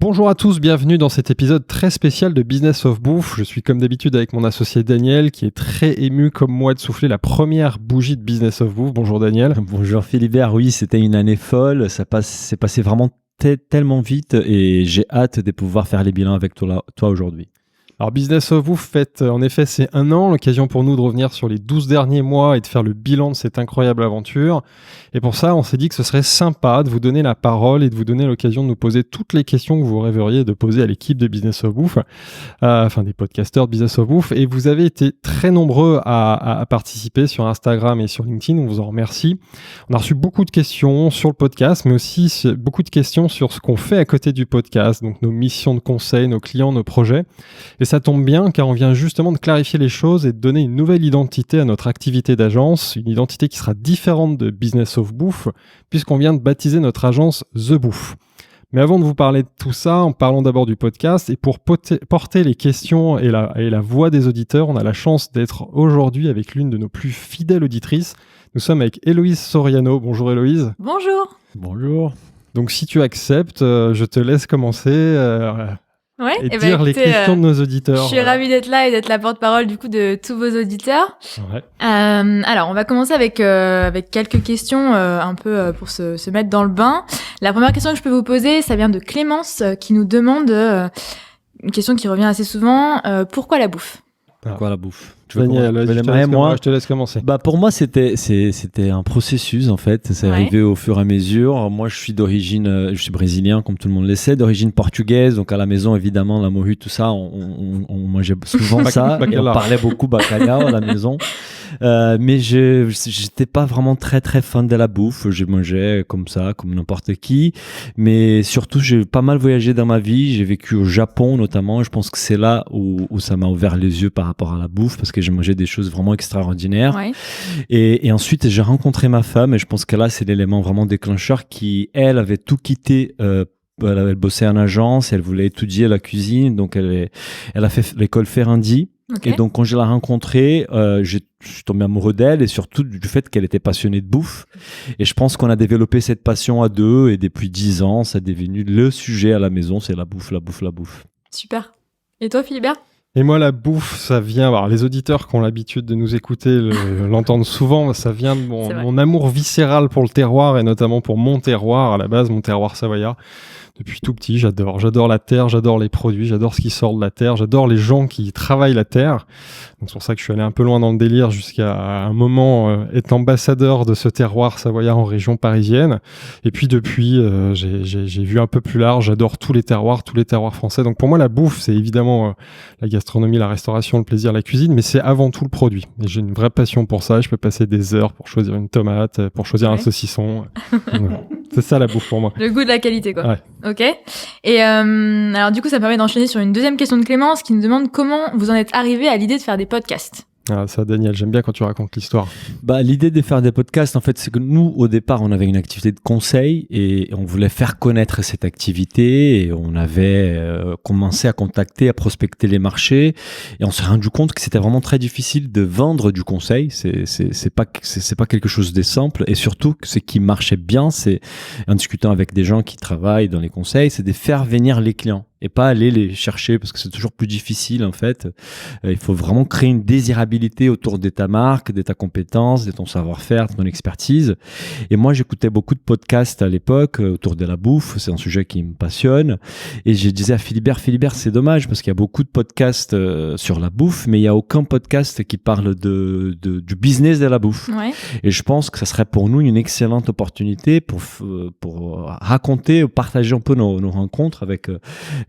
Bonjour à tous, bienvenue dans cet épisode très spécial de Business of Bouffe. Je suis comme d'habitude avec mon associé Daniel qui est très ému comme moi de souffler la première bougie de Business of Bouffe. Bonjour Daniel. Bonjour Philibert, oui c'était une année folle, c'est passé vraiment tellement vite et j'ai hâte de pouvoir faire les bilans avec toi aujourd'hui. Alors Business of Bouffe fête en effet c'est 1 an, l'occasion pour nous de revenir sur les 12 derniers mois et de faire le bilan de cette incroyable aventure. Et pour ça on s'est dit que ce serait sympa de vous donner la parole et de vous donner l'occasion de nous poser toutes les questions que vous rêveriez de poser à l'équipe de Business of Bouffe, enfin des podcasteurs de Business of Bouffe. Et vous avez été très nombreux à participer sur Instagram et sur LinkedIn, on vous en remercie. On a reçu beaucoup de questions sur le podcast, mais aussi beaucoup de questions sur ce qu'on fait à côté du podcast, donc nos missions de conseil, nos clients, nos projets. Et ça tombe bien car on vient justement de clarifier les choses et de donner une nouvelle identité à notre activité d'agence, une identité qui sera différente de Business of Bouffe puisqu'on vient de baptiser notre agence The Bouffe. Mais avant de vous parler de tout ça, en parlant d'abord du podcast et pour porter les questions et la voix des auditeurs, on a la chance d'être aujourd'hui avec l'une de nos plus fidèles auditrices. Nous sommes avec Héloïse Soriano. Bonjour Héloïse. Bonjour. Bonjour. Donc si tu acceptes, je te laisse commencer Ouais, et dire les questions de nos auditeurs. Je suis ravie d'être là et d'être la porte-parole du coup de tous vos auditeurs. Ouais. Alors, on va commencer avec quelques questions un peu pour se mettre dans le bain. La première question que je peux vous poser, ça vient de Clémence qui nous demande une question qui revient assez souvent. Pourquoi la bouffe ? Pourquoi la bouffe? Daniel, je te laisse commencer. Pour moi, c'était un processus en fait. C'est arrivé au fur et à mesure. Moi, je suis brésilien, comme tout le monde le sait, d'origine portugaise. Donc à la maison, évidemment, la morue, tout ça, on mangeait souvent ça. Et on parlait beaucoup bacalhau à la maison. Mais j'étais pas vraiment très très fan de la bouffe. Je mangeais comme ça, comme n'importe qui. Mais surtout, j'ai pas mal voyagé dans ma vie. J'ai vécu au Japon notamment. Je pense que c'est là où ça m'a ouvert les yeux par rapport à la bouffe parce que j'ai mangé des choses vraiment extraordinaires. Ouais. Et ensuite, j'ai rencontré ma femme et je pense que là, c'est l'élément vraiment déclencheur qui, elle, avait tout quitté. Elle bossait en agence, elle voulait étudier la cuisine, donc elle a fait l'école Ferrandi. Okay. Et donc, quand je l'ai rencontrée, je suis tombé amoureux d'elle et surtout du fait qu'elle était passionnée de bouffe. Et je pense qu'on a développé cette passion à deux et depuis 10 ans, ça est devenu le sujet à la maison, c'est la bouffe. Super. Et toi, Philibert ? Et moi, la bouffe, ça vient... Alors, les auditeurs qui ont l'habitude de nous écouter l'entendent souvent. Ça vient de mon amour viscéral pour le terroir et notamment pour mon terroir, à la base, mon terroir savoyard. Depuis tout petit, j'adore la terre, j'adore les produits, j'adore ce qui sort de la terre, j'adore les gens qui travaillent la terre. Donc c'est pour ça que je suis allé un peu loin dans le délire jusqu'à un moment être ambassadeur de ce terroir savoyard en région parisienne. Et puis depuis, j'ai vu un peu plus large, j'adore tous les terroirs français. Donc pour moi, la bouffe, c'est évidemment la gastronomie, la restauration, le plaisir, la cuisine, mais c'est avant tout le produit. Et j'ai une vraie passion pour ça, je peux passer des heures pour choisir une tomate, pour choisir un saucisson. Voilà. C'est ça la bouffe pour moi. Le goût de la qualité, quoi. Ouais. Ok. Et alors du coup, ça me permet d'enchaîner sur une deuxième question de Clémence qui nous demande comment vous en êtes arrivé à l'idée de faire des podcasts. Ah, ça, Daniel, j'aime bien quand tu racontes l'histoire. L'idée de faire des podcasts, en fait, c'est que nous, au départ, on avait une activité de conseil et on voulait faire connaître cette activité et on avait commencé à contacter, à prospecter les marchés et on s'est rendu compte que c'était vraiment très difficile de vendre du conseil. C'est pas quelque chose de simple et surtout, ce qui marchait bien, c'est en discutant avec des gens qui travaillent dans les conseils, c'est de faire venir les clients et pas aller les chercher parce que c'est toujours plus difficile en fait. Il faut vraiment créer une désirabilité autour de ta marque, de ta compétence, de ton savoir-faire, de ton expertise. Et moi, j'écoutais beaucoup de podcasts à l'époque autour de la bouffe. C'est un sujet qui me passionne. Et je disais à Philibert, c'est dommage parce qu'il y a beaucoup de podcasts sur la bouffe, mais il n'y a aucun podcast qui parle du business de la bouffe. Ouais. Et je pense que ça serait pour nous une excellente opportunité pour raconter, partager un peu nos rencontres avec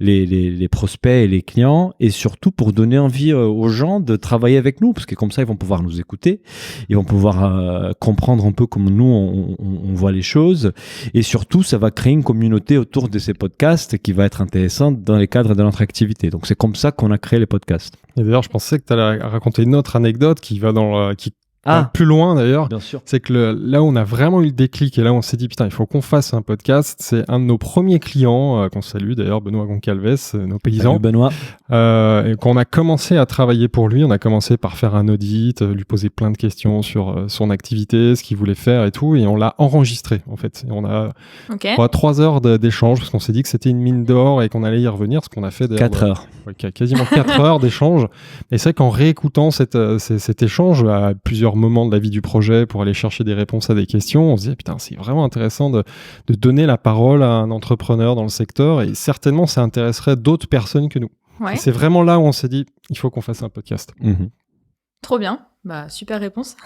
les prospects et les clients et surtout pour donner envie aux gens de travailler avec nous parce que comme ça ils vont pouvoir nous écouter, ils vont pouvoir comprendre un peu comme nous on voit les choses et surtout ça va créer une communauté autour de ces podcasts qui va être intéressante dans les cadres de notre activité. Donc c'est comme ça qu'on a créé les podcasts. Et d'ailleurs je pensais que tu allais raconter une autre anecdote qui Plus loin d'ailleurs, bien sûr. c'est que là où on a vraiment eu le déclic et là où on s'est dit putain il faut qu'on fasse un podcast, c'est un de nos premiers clients qu'on salue d'ailleurs, Benoît Goncalves, nos paysans. Salut Benoît. Et qu'on a commencé à travailler pour lui, on a commencé par faire un audit, lui poser plein de questions sur son activité, ce qu'il voulait faire et tout, et on l'a enregistré en fait. Et on a 3 heures d'échange parce qu'on s'est dit que c'était une mine d'or et qu'on allait y revenir, ce qu'on a fait d'ailleurs. 4 heures. Quasiment 4 heures d'échange. Et c'est vrai qu'en réécoutant cet échange à plusieurs moments de la vie du projet pour aller chercher des réponses à des questions, on se dit putain c'est vraiment intéressant de donner la parole à un entrepreneur dans le secteur et certainement ça intéresserait d'autres personnes que nous. Ouais. Et c'est vraiment là où on s'est dit il faut qu'on fasse un podcast. Trop bien. Super réponse.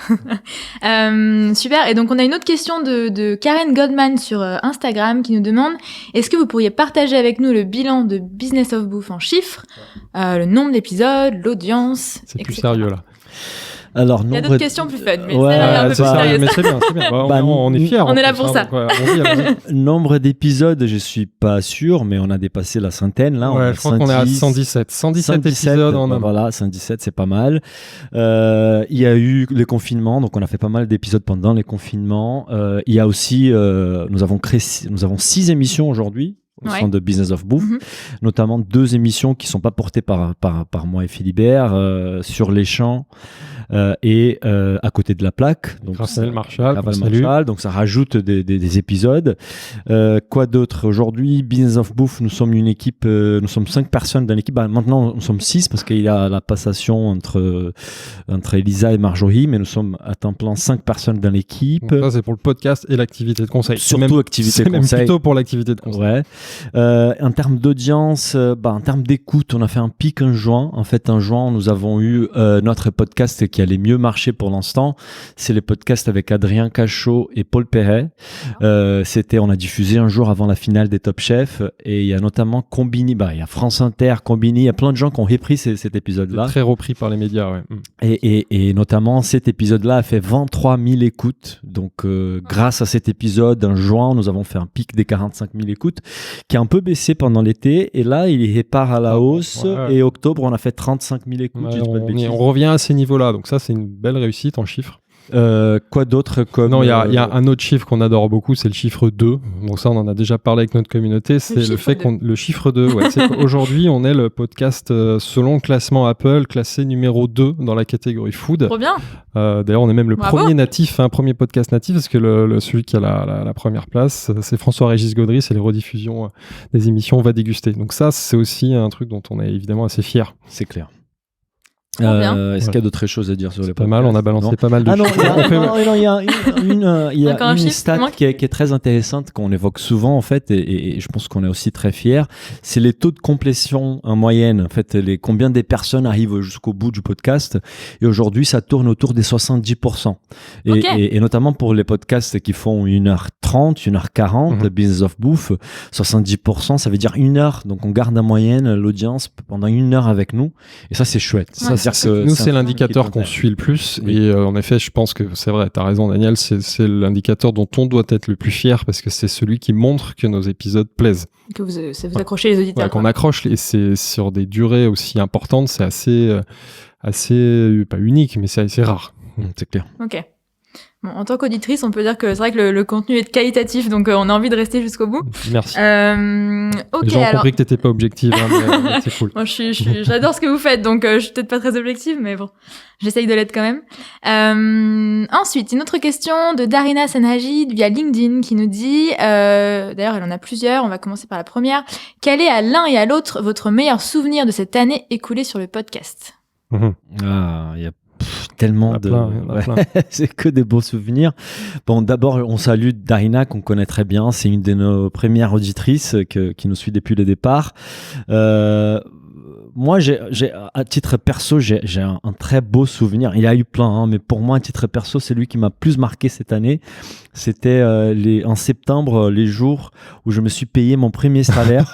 Super. Et donc, on a une autre question de Karen Godman sur Instagram qui nous demande est-ce que vous pourriez partager avec nous le bilan de Business of Bouffe en chiffres, le nombre d'épisodes, l'audience, C'est etc. plus sérieux là. Alors, il y a d'autres questions plus fun, mais ouais, celle-là est un peu plus sérieuse. Mais c'est bien. On est fiers. On est là pour ça. Nombre d'épisodes, je suis pas sûr, mais on a dépassé la centaine là. Ouais, je crois qu'on est à 117. 117 épisodes en un. Voilà, 117, c'est pas mal. Il y a eu les confinements, donc on a fait pas mal d'épisodes pendant les confinements. Il y a aussi, nous avons 6 émissions aujourd'hui. Au sein de Business of Bouffe, notamment 2 émissions qui ne sont pas portées par moi et Philibert sur les champs et à côté de la plaque. Donc Raphaël Marchal, donc ça rajoute des épisodes. Quoi d'autre aujourd'hui? Business of Bouffe, nous sommes une équipe, nous sommes 5 personnes dans l'équipe. Maintenant, nous sommes 6 parce qu'il y a la passation entre Elisa et Marjorie, mais nous sommes à temps plein 5 personnes dans l'équipe. Donc ça, c'est pour le podcast et l'activité de conseil. Surtout activité de conseil. C'est même plutôt pour l'activité de conseil. Ouais. En termes d'audience, en termes d'écoute, on a fait un pic en juin. En fait, en juin, nous avons eu notre podcast qui allait mieux marcher pour l'instant. C'est les podcasts avec Adrien Cachot et Paul Perret. On a diffusé un jour avant la finale des Top Chef et il y a notamment Combini, il y a France Inter, Combini, il y a plein de gens qui ont repris cet épisode-là. Très repris par les médias, ouais. Et notamment, cet épisode-là a fait 23 000 écoutes. Donc, grâce à cet épisode, en juin, nous avons fait un pic des 45 000 écoutes qui a un peu baissé pendant l'été. Et là, il repart à la hausse. Ouais. Et octobre, on a fait 35 000 écoutes. On revient à ces niveaux-là. Donc ça, c'est une belle réussite en chiffres. Quoi d'autre comme... Non, il y a un autre chiffre qu'on adore beaucoup, c'est le chiffre 2. Donc ça, on en a déjà parlé avec notre communauté. C'est le fait le chiffre 2. Ouais, c'est qu'aujourd'hui, on est le podcast selon le classement Apple, classé numéro 2 dans la catégorie food. Trop bien. D'ailleurs, on est même le premier podcast natif, parce que celui qui a la première place, c'est François-Régis Gaudry, c'est les rediffusions des émissions On va déguster. Donc ça, c'est aussi un truc dont on est évidemment assez fiers. C'est clair. Est-ce qu'il y a d'autres choses à dire sur les podcasts? Pas mal, on a balancé pas mal de choses. Il y a une stat qui est très intéressante qu'on évoque souvent en fait, et je pense qu'on est aussi très fiers. C'est les taux de complétion en moyenne. En fait, combien des personnes arrivent jusqu'au bout du podcast. Et aujourd'hui, ça tourne autour des 70%. Et notamment pour les podcasts qui font 1h30, 1h40, de Business of Bouffe, 70%, ça veut dire 1 heure. Donc on garde en moyenne l'audience pendant 1 heure avec nous. Et ça, c'est chouette. Ça, nous, c'est l'indicateur qu'on suit le plus. Oui. Et en effet, je pense que c'est vrai, tu as raison, Daniel, c'est l'indicateur dont on doit être le plus fier parce que c'est celui qui montre que nos épisodes plaisent. Que vous accrochez les auditeurs. Qu'on accroche, et c'est sur des durées aussi importantes, c'est assez pas unique, mais c'est assez rare. C'est clair. Ok. Bon, en tant qu'auditrice, on peut dire que c'est vrai que le contenu est qualitatif, donc on a envie de rester jusqu'au bout. Merci. Les gens ont compris que t'étais pas objective, mais c'est cool. Moi, j'adore ce que vous faites, donc je suis peut-être pas très objective, mais bon, j'essaye de l'être quand même. Ensuite, une autre question de Darina Senhaji via LinkedIn qui nous dit, d'ailleurs, elle en a plusieurs, on va commencer par la première. Quel est à l'un et à l'autre votre meilleur souvenir de cette année écoulée sur le podcast? Il y a tellement de... c'est que des beaux souvenirs. Bon, d'abord, on salue Darina, qu'on connaît très bien. C'est une de nos premières auditrices qui nous suit depuis le départ. Moi, à titre perso, j'ai un très beau souvenir. Il y a eu plein, mais pour moi, à titre perso, c'est lui qui m'a plus marqué cette année. C'était en septembre, les jours où je me suis payé mon premier salaire.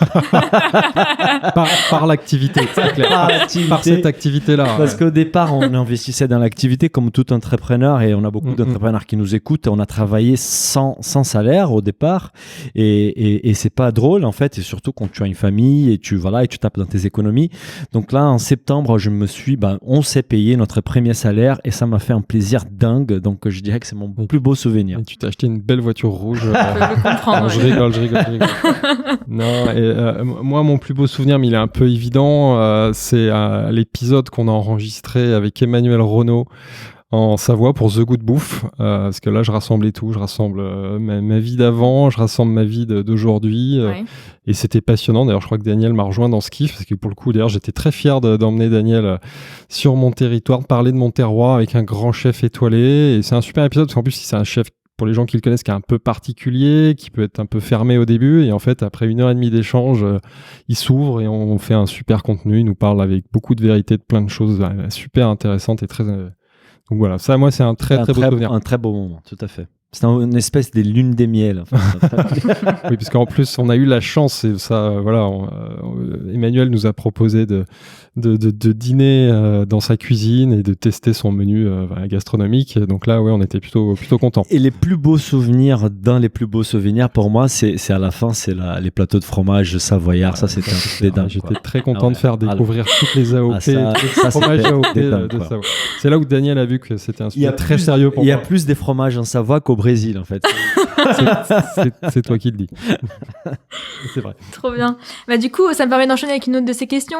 par l'activité, c'est clair. Par cette activité-là. Parce qu'au départ, on investissait dans l'activité comme tout entrepreneur, et on a beaucoup d'entrepreneurs qui nous écoutent. On a travaillé sans salaire au départ, et c'est pas drôle en fait, et surtout quand tu as une famille et tu tapes dans tes économies. Donc là, en septembre, on s'est payé notre premier salaire et ça m'a fait un plaisir dingue. Donc je dirais que c'est mon plus beau souvenir. Et tu t'es acheté une belle voiture rouge. Je peux comprendre. Non, je rigole. Non, moi, mon plus beau souvenir, mais il est un peu évident, c'est l'épisode qu'on a enregistré avec Emmanuel Renaud en Savoie pour The Good Bouffe, parce que là je rassemblais tout, je rassemble ma vie d'avant, je rassemble ma vie d'aujourd'hui, et c'était passionnant. D'ailleurs je crois que Daniel m'a rejoint dans ce kiff, parce que pour le coup d'ailleurs j'étais très fier d'emmener Daniel sur mon territoire, de parler de mon terroir avec un grand chef étoilé, et c'est un super épisode parce qu'en plus c'est un chef, pour les gens qui le connaissent, qui est un peu particulier, qui peut être un peu fermé au début, et en fait après 1h30 d'échange, il s'ouvre et on fait un super contenu, il nous parle avec beaucoup de vérité de plein de choses super intéressantes et très... Donc voilà, ça, moi, c'est un très beau souvenir. Un très beau moment, tout à fait. C'est une espèce des lunes des miels. Oui, parce qu'en plus, on a eu la chance, et ça, voilà, Emmanuel nous a proposé de dîner dans sa cuisine et de tester son menu gastronomique. Donc là, ouais, on était plutôt contents. Et les plus beaux souvenirs, pour moi, c'est à la fin, c'est les plateaux de fromage savoyard. Ça, c'était un truc de dingue. J'étais très content de faire découvrir toutes les AOP, fromages AOP de Savoie. C'est là où Daniel a vu que c'était un sujet très sérieux pour moi. Il y a plus des fromages en Savoie qu'au Brésil, en fait. C'est toi qui le dis. C'est vrai. Trop bien. Bah, du coup, ça me permet d'enchaîner avec une autre de ces questions.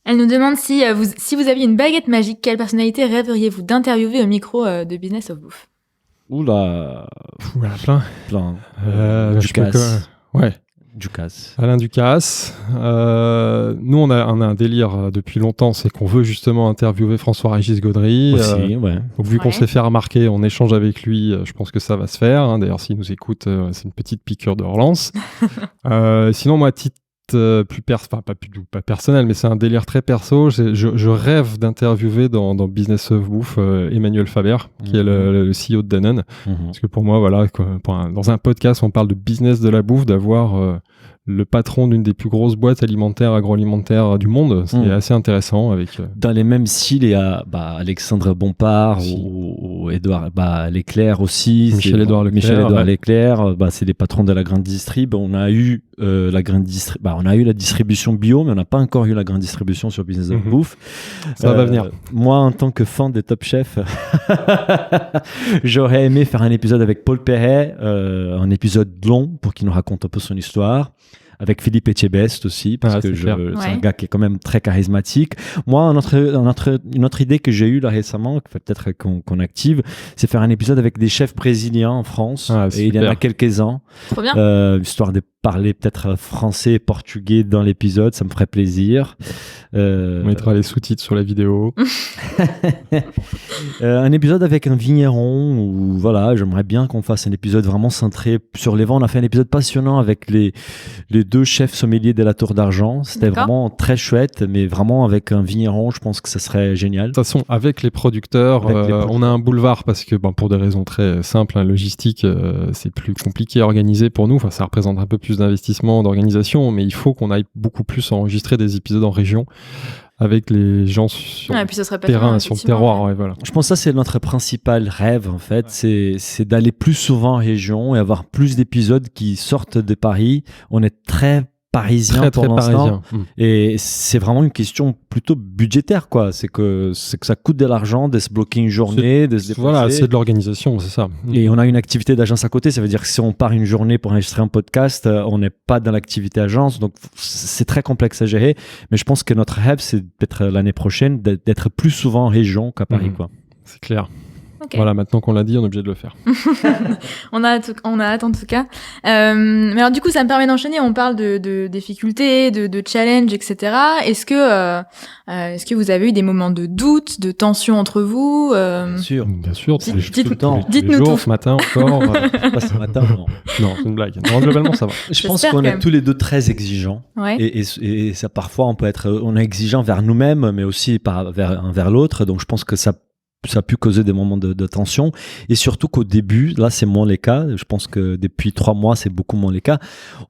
Elle nous demande si vous aviez une baguette magique, quelle personnalité rêveriez-vous d'interviewer au micro de Business of Bouffe? Oula, plein. Ducasse. Ouais. Ducasse. Alain Ducasse. Nous, on a un délire depuis longtemps, c'est qu'on veut justement interviewer François-Régis Gaudry. Aussi, ouais. Donc, vu qu'on s'est fait remarquer, on échange avec lui, je pense que ça va se faire. Hein. D'ailleurs, s'il nous écoute, c'est une petite piqûre de relance. Sinon, moi, pas personnel, mais c'est un délire très perso. Je rêve d'interviewer dans Business of Bouffe Emmanuel Faber, qui est le CEO de Danone. Parce que pour moi, voilà, dans un podcast, on parle de business de la bouffe, d'avoir le patron d'une des plus grosses boîtes agroalimentaires du monde. C'est assez intéressant. Dans les mêmes styles, il y a Alexandre Bompard ou Édouard Leclerc aussi. Michel-Édouard Leclerc. C'est les patrons de la grande distrib. On a eu on a eu la distribution bio, mais on n'a pas encore eu la grande distribution sur Business of Bouffe. Ça va venir. Moi, en tant que fan des Top Chef, j'aurais aimé faire un épisode avec Paul Perret, un épisode long pour qu'il nous raconte un peu son histoire. Avec Philippe Etchebest aussi, parce que c'est un gars qui est quand même très charismatique. Moi, une autre idée que j'ai eue là récemment, peut-être qu'on active, c'est faire un épisode avec des chefs brésiliens en France. Et il y en a quelques-uns. Trop bien. Histoire de parler peut-être français et portugais dans l'épisode, ça me ferait plaisir. On mettra les sous-titres sur la vidéo. Un épisode avec un vigneron, où voilà, j'aimerais bien qu'on fasse un épisode vraiment centré sur les vins. On a fait un épisode passionnant avec les deux chefs sommeliers de la Tour d'Argent. C'était vraiment très chouette, mais vraiment avec un vigneron, je pense que ça serait génial. De toute façon, avec les producteurs, on a un boulevard parce que pour des raisons très simples, logistiques, c'est plus compliqué à organiser pour nous. Enfin, ça représente un peu plus d'investissement, d'organisation, mais il faut qu'on aille beaucoup plus enregistrer des épisodes en région avec les gens sur le terrain, sur le terroir. Ouais, voilà. Je pense que ça, c'est notre principal rêve, en fait. C'est d'aller plus souvent en région et avoir plus d'épisodes qui sortent de Paris. On est très parisien pour l'instant. Et c'est vraiment une question plutôt budgétaire, quoi. C'est que ça coûte de l'argent de se bloquer une journée, de se déplacer. Voilà, c'est de l'organisation, c'est ça. Et on a une activité d'agence à côté. Ça veut dire que si on part une journée pour enregistrer un podcast, on n'est pas dans l'activité agence. Donc, c'est très complexe à gérer. Mais je pense que notre rêve, c'est peut-être l'année prochaine d'être plus souvent en région qu'à Paris, quoi. C'est clair. Okay. Voilà, maintenant qu'on l'a dit, on est obligé de le faire. on a hâte en tout cas. Mais alors du coup, ça me permet d'enchaîner. On parle de difficultés, de challenges, etc. Est-ce que vous avez eu des moments de doute, de tension entre vous Bien sûr. Dites-nous tout. Ce matin encore. Pas ce matin, non, c'est une blague. Non, globalement, ça va. Je pense qu'on est tous les deux très exigeants. Ouais. Et ça, parfois, on est exigeant vers nous-mêmes, mais aussi envers l'autre. Donc, je pense que ça ça a pu causer des moments de tension. Et surtout qu'au début, là, c'est moins les cas. Je pense que depuis 3 mois, c'est beaucoup moins les cas.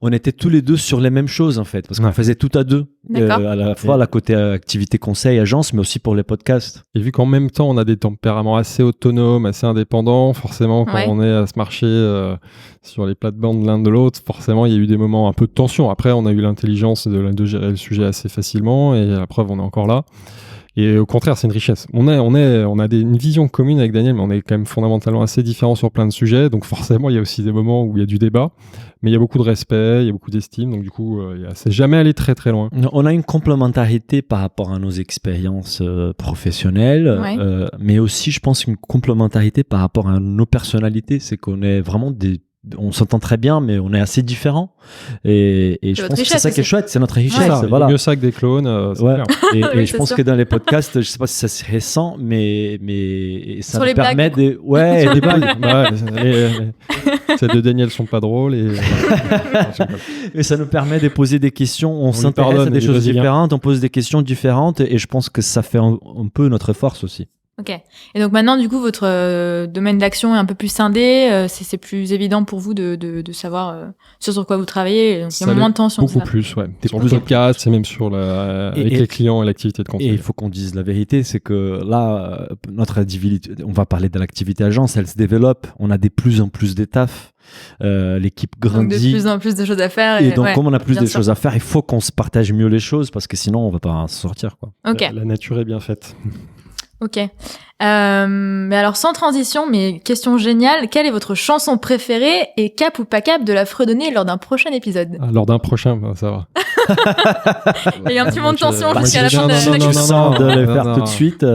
On était tous les deux sur les mêmes choses, en fait, parce qu'on faisait tout à deux. À la fois, la côté activité conseil, agence, mais aussi pour les podcasts. Et vu qu'en même temps, on a des tempéraments assez autonomes, assez indépendants, forcément, quand on est à se marcher sur les plates-bandes l'un de l'autre, forcément, il y a eu des moments un peu de tension. Après, on a eu l'intelligence de gérer le sujet assez facilement, et la preuve, on est encore là. Et au contraire, c'est une richesse. On a une vision commune avec Daniel, mais on est quand même fondamentalement assez différents sur plein de sujets. Donc forcément, il y a aussi des moments où il y a du débat, mais il y a beaucoup de respect, il y a beaucoup d'estime. Donc du coup, c'est jamais allé très très loin. On a une complémentarité par rapport à nos expériences professionnelles, mais aussi, je pense, une complémentarité par rapport à nos personnalités. C'est qu'on est vraiment on s'entend très bien, mais on est assez différents. Et je pense que c'est ça qui est chouette, c'est notre richesse. Voilà. Mieux ça que des clones. Clair. Et je pense que dans les podcasts, je sais pas si ça c'est récent, mais ça nous permet des blagues. Celles de Daniel sont pas drôles et ça nous permet de poser des questions. On s'intéresse à des choses différentes, on pose des questions différentes, et je pense que ça fait un peu notre force aussi. Ok. Et donc maintenant, du coup, votre domaine d'action est un peu plus scindé. C'est plus évident pour vous de savoir sur quoi vous travaillez. Donc, il y a moins de tension. Beaucoup plus, ouais. Sur le podcast, c'est même sur avec les clients et l'activité de conseil. Et il faut qu'on dise la vérité, c'est que là, notre activité, on va parler de l'activité agence, elle se développe. On a de plus en plus d'étapes. L'équipe grandit. Donc de plus en plus de choses à faire. Et donc, comme on a plus de choses à faire, il faut qu'on se partage mieux les choses, parce que sinon, on va pas s'en sortir, quoi. Ok. La nature est bien faite. Ok. Mais alors, sans transition, mais question géniale, quelle est votre chanson préférée et cap ou pas cap de la fredonner lors d'un prochain épisode? Lors d'un prochain, ça va. Il y a un petit moment de tension jusqu'à la fin de le faire tout de suite.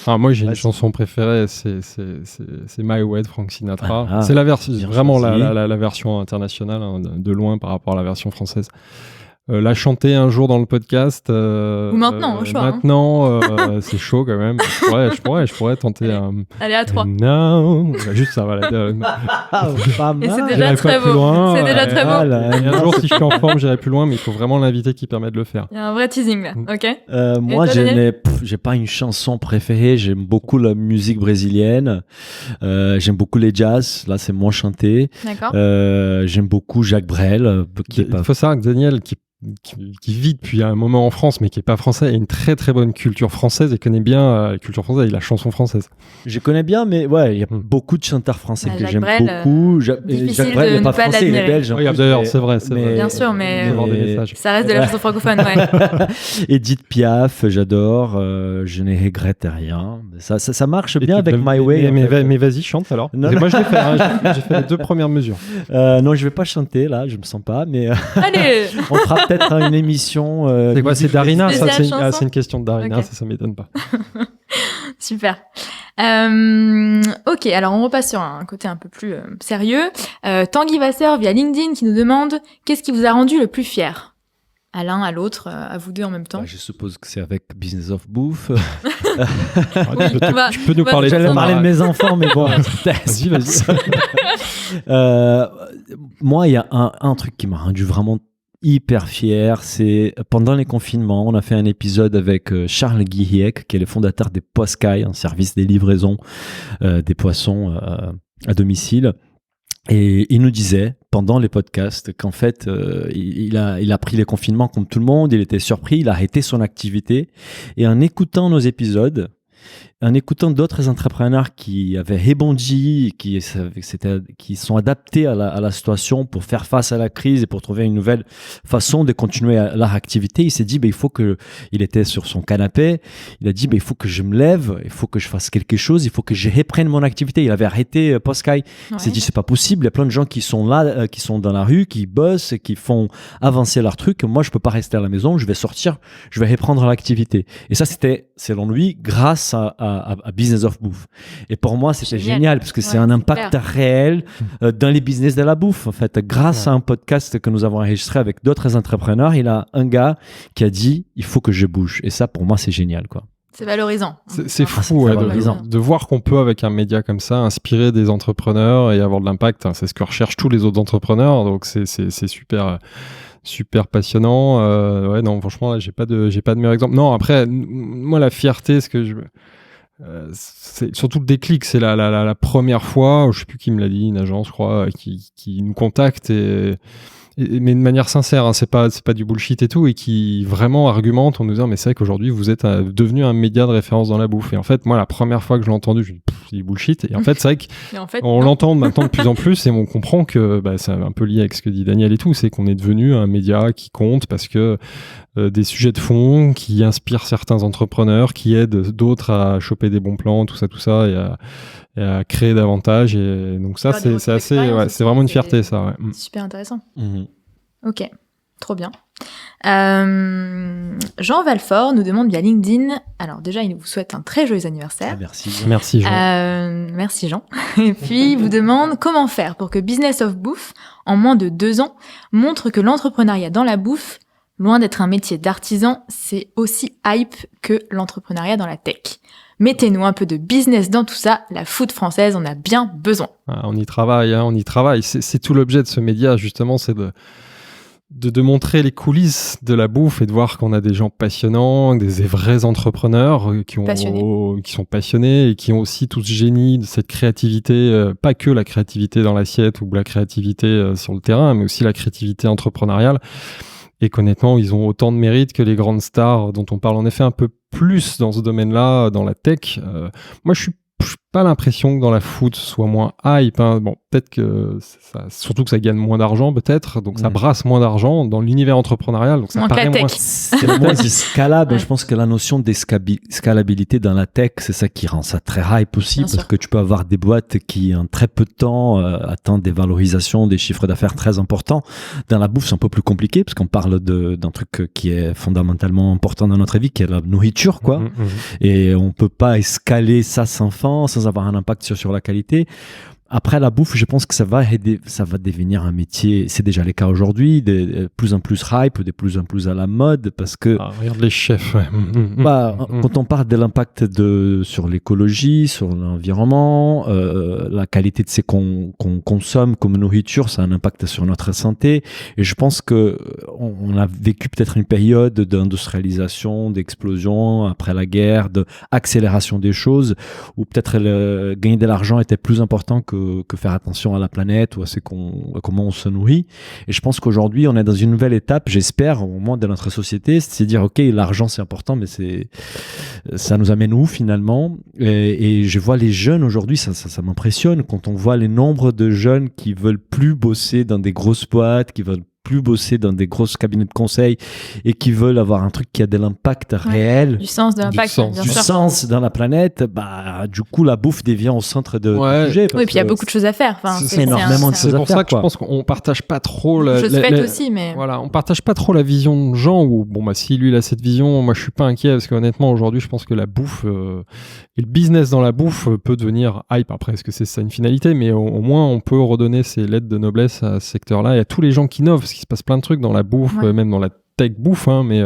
Moi, j'ai une chanson préférée, c'est My Way de Frank Sinatra. C'est la version, vraiment la version internationale, de loin par rapport à la version française. La chanter un jour dans le podcast. Ou maintenant, au choix. Maintenant, c'est chaud quand même. Je pourrais tenter un. Allez, à 3. Non, juste ça, voilà. Et c'est déjà très beau. C'est déjà très beau. Et un jour, si je suis en forme, j'irai plus loin, mais il faut vraiment l'invité qui permet de le faire. Il y a un vrai teasing là, ok. Moi, j'ai pas une chanson préférée. J'aime beaucoup la musique brésilienne. J'aime beaucoup les jazz. Là, c'est moins chanté. D'accord. J'aime beaucoup Jacques Brel. Il faut savoir que Daniel, qui vit depuis un moment en France, mais qui est pas français, a une très très bonne culture française et connaît bien la culture française et la chanson française. Je connais bien, mais il y a beaucoup de chanteurs français que j'aime beaucoup. Jacques Brel n'est pas français, il est belge. Oui, d'ailleurs, c'est vrai. Bien sûr, mais ça reste de la chanson francophone, Edith Piaf, j'adore. Je ne regrette rien. Ça marche bien avec My Way. Mais vas-y, chante alors. Moi, je l'ai fait. J'ai fait les 2 premières mesures. Non, je vais pas chanter là, je me sens pas, mais allez, on fera peut-être une émission. C'est quoi, c'est Darina? C'est une question de Darina, okay. Ça m'étonne pas. Super. Ok, alors on repasse sur un côté un peu plus sérieux. Tanguy Vasseur via LinkedIn qui nous demande qu'est-ce qui vous a rendu le plus fier? À l'un, à l'autre, à vous deux en même temps. Je suppose que c'est avec Business of Bouffe. Tu peux nous parler. J'allais parler de mes enfants, mais bon. Vas-y. Moi, il y a un truc qui m'a rendu vraiment hyper fier, c'est pendant les confinements, on a fait un épisode avec Charles Guilliec, qui est le fondateur des Poscailles, un service des livraisons des poissons à domicile. Et il nous disait, pendant les podcasts, qu'en fait, il a pris les confinements comme tout le monde, il était surpris, il a arrêté son activité. Et en écoutant nos épisodes, en écoutant d'autres entrepreneurs qui avaient rebondi, qui sont adaptés à la situation pour faire face à la crise et pour trouver une nouvelle façon de continuer leur activité, il s'est dit, il était sur son canapé, il a dit, il faut que je me lève, il faut que je fasse quelque chose, il faut que je reprenne mon activité. Il avait arrêté Poscaille. Il s'est dit, c'est pas possible, il y a plein de gens qui sont là, qui sont dans la rue, qui bossent, qui font avancer leur truc. Moi, je peux pas rester à la maison, je vais sortir, je vais reprendre l'activité. Et ça, c'était, selon lui, grâce à Business of Bouffe. Et pour moi, c'était génial parce que c'est un impact réel dans les business de la bouffe. En fait, grâce à un podcast que nous avons enregistré avec d'autres entrepreneurs, il y a un gars qui a dit, il faut que je bouge. Et ça, pour moi, c'est génial, quoi. C'est valorisant. C'est fou de voir qu'on peut, avec un média comme ça, inspirer des entrepreneurs et avoir de l'impact. C'est ce que recherchent tous les autres entrepreneurs. Donc, c'est super passionnant. Non, franchement, là, j'ai pas de meilleur exemple. Non, après, moi, la fierté, c'est surtout le déclic. C'est la première fois, je sais plus qui me l'a dit, une agence, je crois, qui nous contacte mais de manière sincère, hein, c'est pas du bullshit et tout, et qui vraiment argumente en nous disant mais c'est vrai qu'aujourd'hui vous êtes devenu un média de référence dans la bouffe. Et en fait, moi, la première fois que je l'ai entendu, je me dis c'est du bullshit. Et en fait, c'est vrai qu'on l'entend maintenant de plus en plus, et on comprend que c'est un peu lié avec ce que dit Daniel et tout, c'est qu'on est devenu un média qui compte parce que des sujets de fond qui inspirent certains entrepreneurs, qui aident d'autres à choper des bons plans, tout ça, et à créer davantage. Et donc ça, c'est assez, c'est vraiment une fierté, ça. Ouais. Super intéressant. Mhm. Ok, trop bien. Jean Valfort nous demande via LinkedIn. Alors déjà, il vous souhaite un très joyeux anniversaire. Merci Jean. Merci Jean. Et puis il vous demande comment faire pour que Business of Bouffe, en moins de 2 ans, montre que l'entrepreneuriat dans la bouffe, loin d'être un métier d'artisan, c'est aussi hype que l'entrepreneuriat dans la tech. Mettez-nous un peu de business dans tout ça, la food française en a bien besoin. On y travaille, on y travaille. C'est tout l'objet de ce média, justement, c'est de montrer les coulisses de la bouffe et de voir qu'on a des gens passionnants, des vrais entrepreneurs qui sont passionnés et qui ont aussi tout ce génie de cette créativité, pas que la créativité dans l'assiette ou la créativité sur le terrain, mais aussi la créativité entrepreneuriale. Et qu'honnêtement, ils ont autant de mérite que les grandes stars dont on parle en effet un peu plus dans ce domaine-là, dans la tech. Moi, je suis pas l'impression que dans la food ce soit moins hype. Hein. Bon, peut-être que surtout que ça gagne moins d'argent, peut-être, donc ça brasse moins d'argent dans l'univers entrepreneurial. Donc ça moins paraît moins. C'est moins scalable. Ouais. Je pense que la notion de scalabilité dans la tech, c'est ça qui rend ça très hype aussi, bien parce sûr. Que tu peux avoir des boîtes qui en très peu de temps atteignent des valorisations, des chiffres d'affaires très importants. Dans la bouffe, c'est un peu plus compliqué parce qu'on parle d'un truc qui est fondamentalement important dans notre vie, qui est la nourriture, quoi. Et on peut pas escaler ça sans fin, sans avoir un impact sur la qualité. Après la bouffe, je pense que ça va devenir un métier. C'est déjà le cas aujourd'hui, de plus en plus hype, de plus en plus à la mode, parce que regarde les chefs. Ouais. Quand on parle de l'impact sur l'écologie, sur l'environnement, la qualité de ce qu'on consomme comme nourriture, ça a un impact sur notre santé. Et je pense que on a vécu peut-être une période d'industrialisation, d'explosion après la guerre, d'accélération des choses, où peut-être gagner de l'argent était plus important que faire attention à la planète ou à comment on se nourrit. Et je pense qu'aujourd'hui, on est dans une nouvelle étape, j'espère, au moins de notre société, c'est dire, ok, l'argent c'est important, mais ça nous amène où finalement? Et je vois les jeunes aujourd'hui, ça m'impressionne quand on voit les nombres de jeunes qui veulent plus bosser dans des grosses boîtes, qui veulent plus bosser dans des grosses cabinets de conseil et qui veulent avoir un truc qui a de l'impact réel. Du sens de l'impact. Du sens dans la planète. Du coup, la bouffe devient au centre du sujet. Oui, puis il y a beaucoup de choses à faire. C'est énormément de choses à faire. C'est pour ça que je pense qu'on partage pas trop aussi, mais voilà, on partage pas trop la vision de Jean. Ou si lui il a cette vision, moi je suis pas inquiet parce qu'honnêtement aujourd'hui, je pense que la bouffe et le business dans la bouffe peut devenir hype. Après, est-ce que c'est ça une finalité? Mais au moins, on peut redonner ses lettres de noblesse à ce secteur-là et à tous les gens qui innovent. Parce qu'il se passe plein de trucs dans la bouffe, même dans la tech bouffe, hein, mais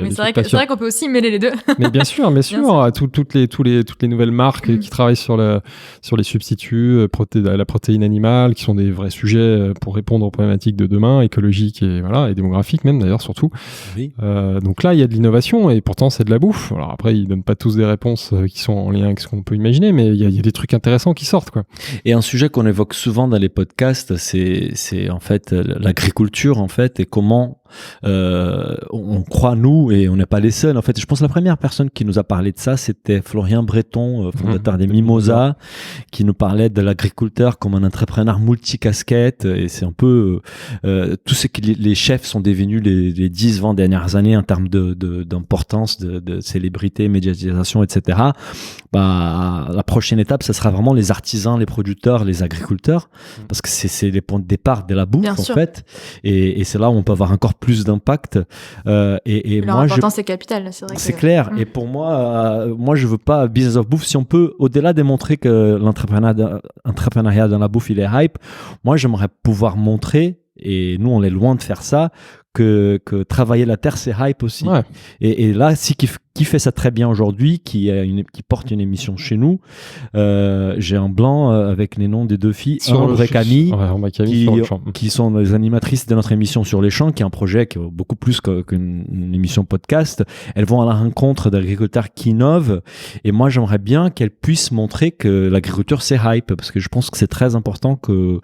c'est vrai qu'on peut aussi mêler les deux. Mais bien sûr, toutes les nouvelles marques qui travaillent sur les substituts, la protéine animale, qui sont des vrais sujets pour répondre aux problématiques de demain, écologiques et démographiques même d'ailleurs surtout. Oui. Donc là, il y a de l'innovation et pourtant c'est de la bouffe. Alors après, ils donnent pas tous des réponses qui sont en lien avec ce qu'on peut imaginer, mais il y a des trucs intéressants qui sortent, quoi. Et un sujet qu'on évoque souvent dans les podcasts, c'est en fait l'agriculture en fait et comment on croit, nous, et on n'est pas les seuls. En fait, je pense que la première personne qui nous a parlé de ça, c'était Florian Breton, fondateur des Mimosa, qui nous parlait de l'agriculteur comme un entrepreneur multicasquette. Et c'est un peu tout ce que les chefs sont devenus les 10-20 dernières années en termes d'importance, de célébrité, médiatisation, etc. La prochaine étape, ça sera vraiment les artisans, les producteurs, les agriculteurs, parce que c'est les points de départ de la bouffe, bien sûr. Fait. Et c'est là où on peut avoir encore plus d'impact. Et leur importance est capitale, c'est vrai. C'est clair. Et pour moi, je veux pas Business of Bouffe. Si on peut, au-delà de montrer que l'entrepreneuriat dans la bouffe, il est hype, moi, j'aimerais pouvoir montrer, et nous, on est loin de faire ça, que travailler la terre, c'est hype aussi. Ouais. Et là, qui fait ça très bien aujourd'hui, qui porte une émission chez nous, j'ai un blanc avec les noms des deux filles, Ambre et Camille, qui sont les animatrices de notre émission Sur les champs, qui est un projet qui est beaucoup plus qu'une émission podcast. Elles vont à la rencontre d'agriculteurs qui innovent, et moi j'aimerais bien qu'elles puissent montrer que l'agriculture c'est hype, parce que je pense que c'est très important que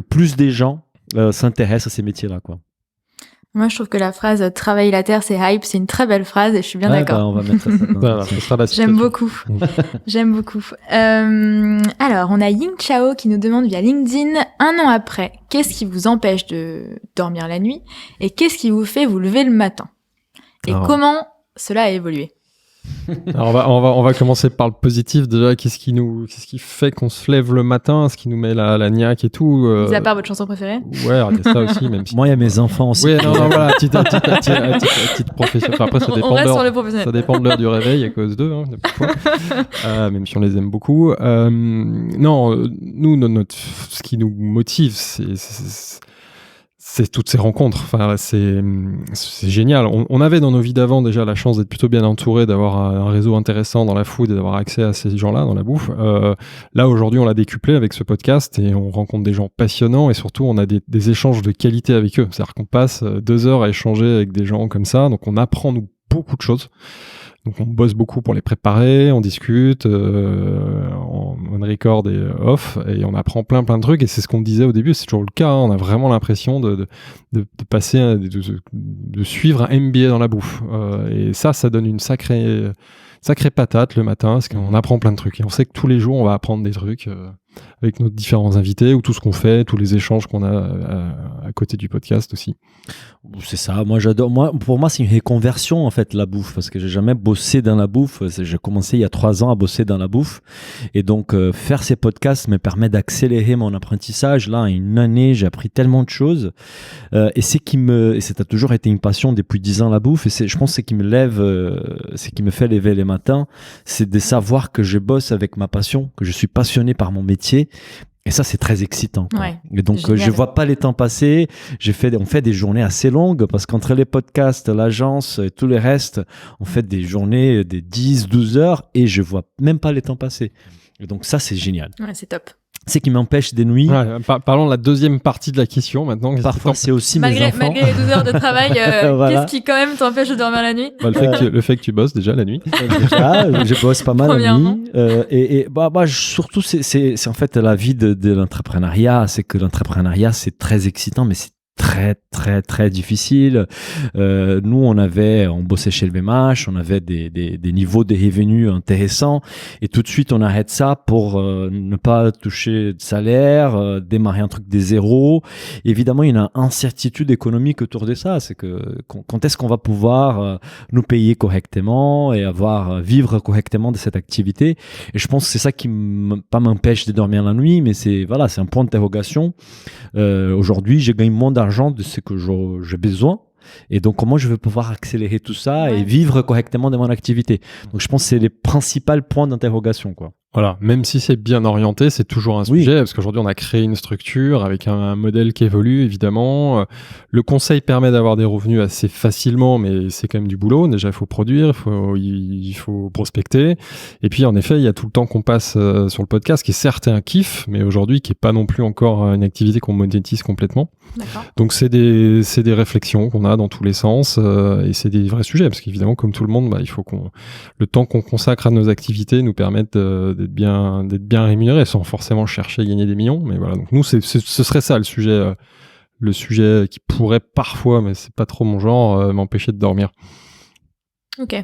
plus des gens s'intéressent à ces métiers-là, quoi. Moi, je trouve que la phrase « travailler la terre, c'est hype », c'est une très belle phrase et je suis bien d'accord. Bah, on va mettre ça. J'aime beaucoup. J'aime beaucoup. Alors, on a Ying Chao qui nous demande via LinkedIn, 1 an après, qu'est-ce qui vous empêche de dormir la nuit et qu'est-ce qui vous fait vous lever le matin? Et comment cela a évolué? Alors on va commencer par le positif déjà. Qu'est-ce qui fait qu'on se lève le matin, ce qui nous met la niaque et tout. Mis à part votre chanson préférée. Ouais, arrêtez ça aussi, même si. Moi, il y a mes enfants aussi. Oui, non, voilà, petite profession. Enfin, après, ça dépend de l'heure du réveil à cause d'eux, hein, même si on les aime beaucoup. Non, nous, ce qui nous motive, c'est toutes ces rencontres. Enfin, c'est génial. On avait dans nos vies d'avant déjà la chance d'être plutôt bien entouré, d'avoir un réseau intéressant dans la food et d'avoir accès à ces gens-là dans la bouffe. Là, aujourd'hui, on l'a décuplé avec ce podcast et on rencontre des gens passionnants et surtout, on a des échanges de qualité avec eux. C'est-à-dire qu'on passe 2 heures à échanger avec des gens comme ça. Donc, on apprend, nous, beaucoup de choses. Donc on bosse beaucoup pour les préparer, on discute, on record et off, et on apprend plein de trucs, et c'est ce qu'on disait au début, c'est toujours le cas, hein, on a vraiment l'impression de passer, de suivre un MBA dans la bouffe, et ça donne une sacrée patate le matin, parce qu'on apprend plein de trucs, et on sait que tous les jours on va apprendre des trucs avec nos différents invités, ou tout ce qu'on fait, tous les échanges qu'on a à côté du podcast aussi. C'est ça, moi j'adore. Pour moi, c'est une reconversion en fait, la bouffe, parce que j'ai jamais bossé dans la bouffe. J'ai commencé il y a 3 ans à bosser dans la bouffe, et donc faire ces podcasts me permet d'accélérer mon apprentissage. Là, en 1 année, j'ai appris tellement de choses, et ça a toujours été une passion depuis 10 ans, la bouffe. Et je pense que c'est qui me fait lever les matins, c'est de savoir que je bosse avec ma passion, que je suis passionné par mon métier. Et ça, c'est très excitant, quoi. Ouais, et donc, je vois pas les temps passer. On fait des journées assez longues parce qu'entre les podcasts, l'agence et tout le reste, on fait des journées de 10, 12 heures et je vois même pas les temps passer. Et donc, ça, c'est génial. Ouais, c'est top. C'est qui m'empêche des nuits. Ouais, parlons de la deuxième partie de la question maintenant. Parfois, c'est aussi mes enfants. Malgré les 12 heures de travail, voilà. Qu'est-ce qui quand même t'empêche de dormir la nuit? Le fait que tu bosses déjà la nuit. Déjà, je bosse pas mal la nuit. Surtout, c'est en fait la vie de l'entrepreneuriat. C'est que l'entrepreneuriat, c'est très excitant, mais c'est très très très difficile. Nous on bossait chez le VMH, on avait des niveaux de revenus intéressants, et tout de suite on arrête ça pour ne pas toucher de salaire, démarrer un truc des zéros. Évidemment, il y a une incertitude économique autour de ça. C'est que quand est-ce qu'on va pouvoir nous payer correctement et vivre correctement de cette activité. Et je pense que c'est ça qui pas m'empêche de dormir la nuit, mais c'est un point d'interrogation. Aujourd'hui, je gagne moins d'argent de ce que j'ai besoin, et donc comment je vais pouvoir accélérer tout ça et vivre correctement de mon activité. Donc je pense que c'est les principaux points d'interrogation, quoi. Voilà, même si c'est bien orienté, c'est toujours un sujet, parce qu'aujourd'hui on a créé une structure avec un modèle qui évolue évidemment. Le conseil permet d'avoir des revenus assez facilement, mais c'est quand même du boulot. Déjà, il faut produire, il faut prospecter. Et puis en effet, il y a tout le temps qu'on passe sur le podcast, qui est certes un kiff, mais aujourd'hui qui est pas non plus encore une activité qu'on monétise complètement. D'accord. Donc c'est des réflexions qu'on a dans tous les sens, et c'est des vrais sujets, parce qu'évidemment, comme tout le monde, il faut le temps qu'on consacre à nos activités nous permette d'être bien rémunéré sans forcément chercher à gagner des millions. Mais voilà, donc nous ce serait ça le sujet qui pourrait parfois, mais c'est pas trop mon genre, m'empêcher de dormir. Ok.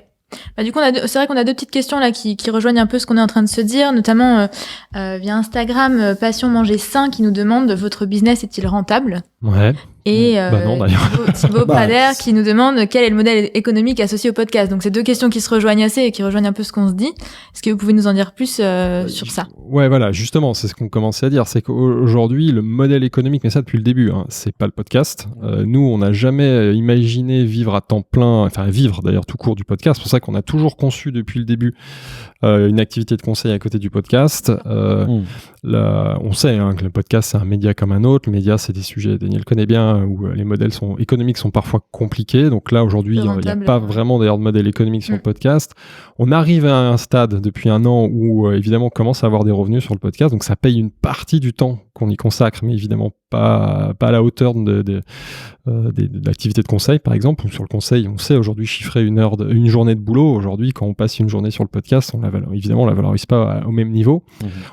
Du coup, c'est vrai qu'on a 2 petites questions là qui rejoignent un peu ce qu'on est en train de se dire, notamment via Instagram, Passion Manger Sain qui nous demande: votre business est-il rentable? Ouais. Et non, d'ailleurs. Thibaut Prader qui nous demande quel est le modèle économique associé au podcast. Donc c'est 2 questions qui se rejoignent assez et qui rejoignent un peu ce qu'on se dit. Est-ce que vous pouvez nous en dire plus sur ça? Ouais, voilà, justement, c'est ce qu'on commençait à dire, c'est qu'aujourd'hui le modèle économique, mais ça depuis le début, c'est pas le podcast. Nous, on n'a jamais imaginé vivre à temps plein, enfin vivre d'ailleurs tout court du podcast. C'est pour ça qu'on a toujours conçu depuis le début une activité de conseil à côté du podcast. On sait que le podcast c'est un média comme un autre. Le média, c'est des sujets, Daniel connaît bien où les modèles économiques sont parfois compliqués. Donc là, aujourd'hui, il n'y a pas vraiment d'ailleurs de modèle économique sur le podcast. On arrive à un stade depuis un an où évidemment on commence à avoir des revenus sur le podcast. Donc ça paye une partie du temps qu'on y consacre, mais évidemment pas à la hauteur de l'activité de conseil, par exemple. Sur le conseil, on sait aujourd'hui chiffrer une journée de boulot. Aujourd'hui, quand on passe une journée sur le podcast, évidemment, on la valorise pas au même niveau.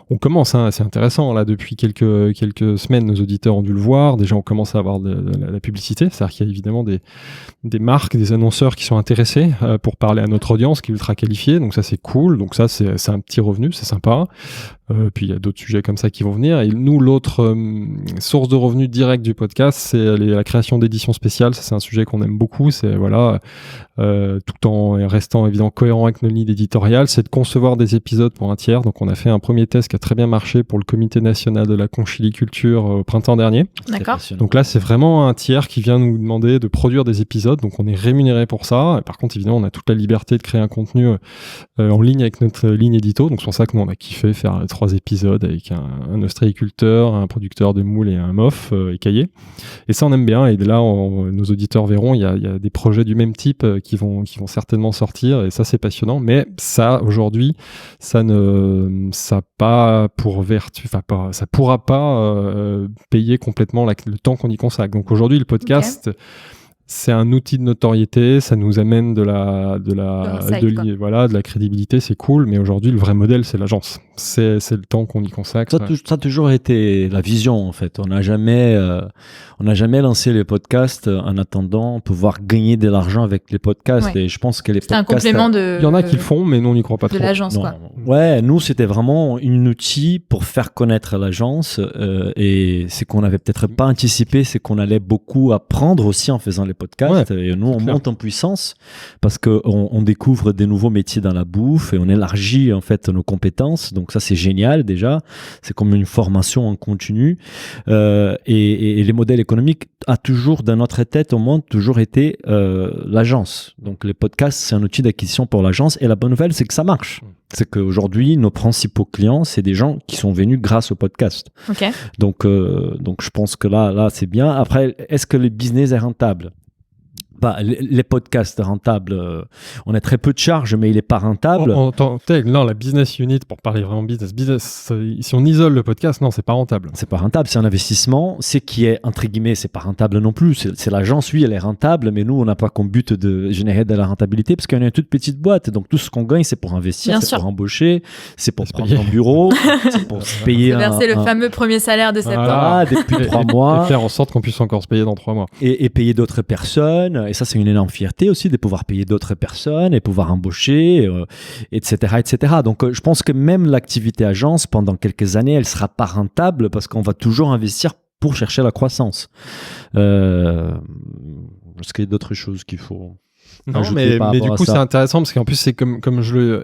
On commence, c'est intéressant. Là, depuis quelques semaines, nos auditeurs ont dû le voir. Déjà, on commence à avoir de la publicité. C'est-à-dire qu'il y a évidemment des marques, des annonceurs qui sont intéressés pour parler à notre audience qui est ultra qualifiée. Donc ça, c'est cool. Donc ça, c'est un petit revenu, c'est sympa. Puis il y a d'autres sujets comme ça qui vont venir. Et nous, l'autre source de revenus direct du podcast, c'est la création d'éditions spéciales. Ça, c'est un sujet qu'on aime beaucoup. C'est tout en restant évidemment cohérent avec nos lignes éditoriales, c'est de concevoir des épisodes pour un tiers. Donc on a fait un premier test qui a très bien marché pour le Comité national de la conchiliculture au printemps dernier. D'accord. Donc là, c'est vraiment un tiers qui vient nous demander de produire des épisodes. Donc on est rémunéré pour ça. Et par contre, évidemment, on a toute la liberté de créer un contenu en ligne avec notre ligne édito. Donc c'est pour ça que nous, on a kiffé faire 3 épisodes avec un ostréiculteur, un producteur de moules et un MOF écaillé. Et ça, on aime bien. Et là, nos auditeurs verront, il y a des projets du même type qui vont certainement sortir. Et ça, c'est passionnant. Mais ça, aujourd'hui, ça pas pour vertu, ça pourra pas payer complètement le temps qu'on y consacre. Donc aujourd'hui, le podcast, c'est un outil de notoriété, ça nous amène de la crédibilité, c'est cool, mais aujourd'hui le vrai modèle c'est l'agence, c'est le temps qu'on y consacre. Ça a toujours été la vision en fait. On n'a jamais lancé les podcasts en attendant pouvoir gagner de l'argent avec les podcasts. Et je pense que les podcasts, un complément il y en a qui le font, mais nous on n'y croit pas trop. De l'agence, quoi. Ouais, nous c'était vraiment un outil pour faire connaître l'agence et c'est qu'on n'avait peut-être pas anticipé, c'est qu'on allait beaucoup apprendre aussi en faisant les podcasts. Ouais, et nous on monte en puissance parce qu'on découvre des nouveaux métiers dans la bouffe et on élargit en fait nos compétences. Donc ça c'est génial déjà, c'est comme une formation en continu et les modèles économiques a toujours dans notre tête au monde toujours été l'agence. Donc les podcasts c'est un outil d'acquisition pour l'agence et la bonne nouvelle c'est que ça marche. C'est qu'aujourd'hui nos principaux clients c'est des gens qui sont venus grâce au podcast. Okay. Donc je pense que là c'est bien. Après est-ce que le business est rentable? Les podcasts rentables, on a très peu de charges, mais il n'est pas rentable. Non, la business unit, pour parler vraiment business, si on isole le podcast, non, c'est pas rentable. C'est pas rentable, c'est un investissement. C'est qui est, entre guillemets, c'est pas rentable non plus. C'est l'agence, oui, elle est rentable, mais nous, on n'a pas comme but de générer de la rentabilité parce qu'on est une toute petite boîte. Donc, tout ce qu'on gagne, c'est pour investir, c'est pour embaucher, c'est pour prendre un bureau, c'est pour se payer. Verser le fameux premier salaire de septembre. Voilà, depuis 3 mois. Et faire en sorte qu'on puisse encore se payer dans 3 mois. Et payer d'autres personnes. Et ça, c'est une énorme fierté aussi de pouvoir payer d'autres personnes et pouvoir embaucher, etc., etc. Donc, je pense que même l'activité agence, pendant quelques années, elle ne sera pas rentable parce qu'on va toujours investir pour chercher la croissance. Est-ce qu'il y a d'autres choses qu'il faut... Non, mais du coup, c'est intéressant parce qu'en plus, c'est comme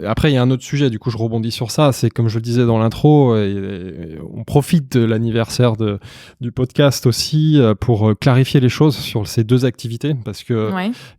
Après, il y a un autre sujet, du coup, je rebondis sur ça. C'est comme je le disais dans l'intro, on profite de l'anniversaire du podcast aussi pour clarifier les choses sur ces 2 activités. Parce que,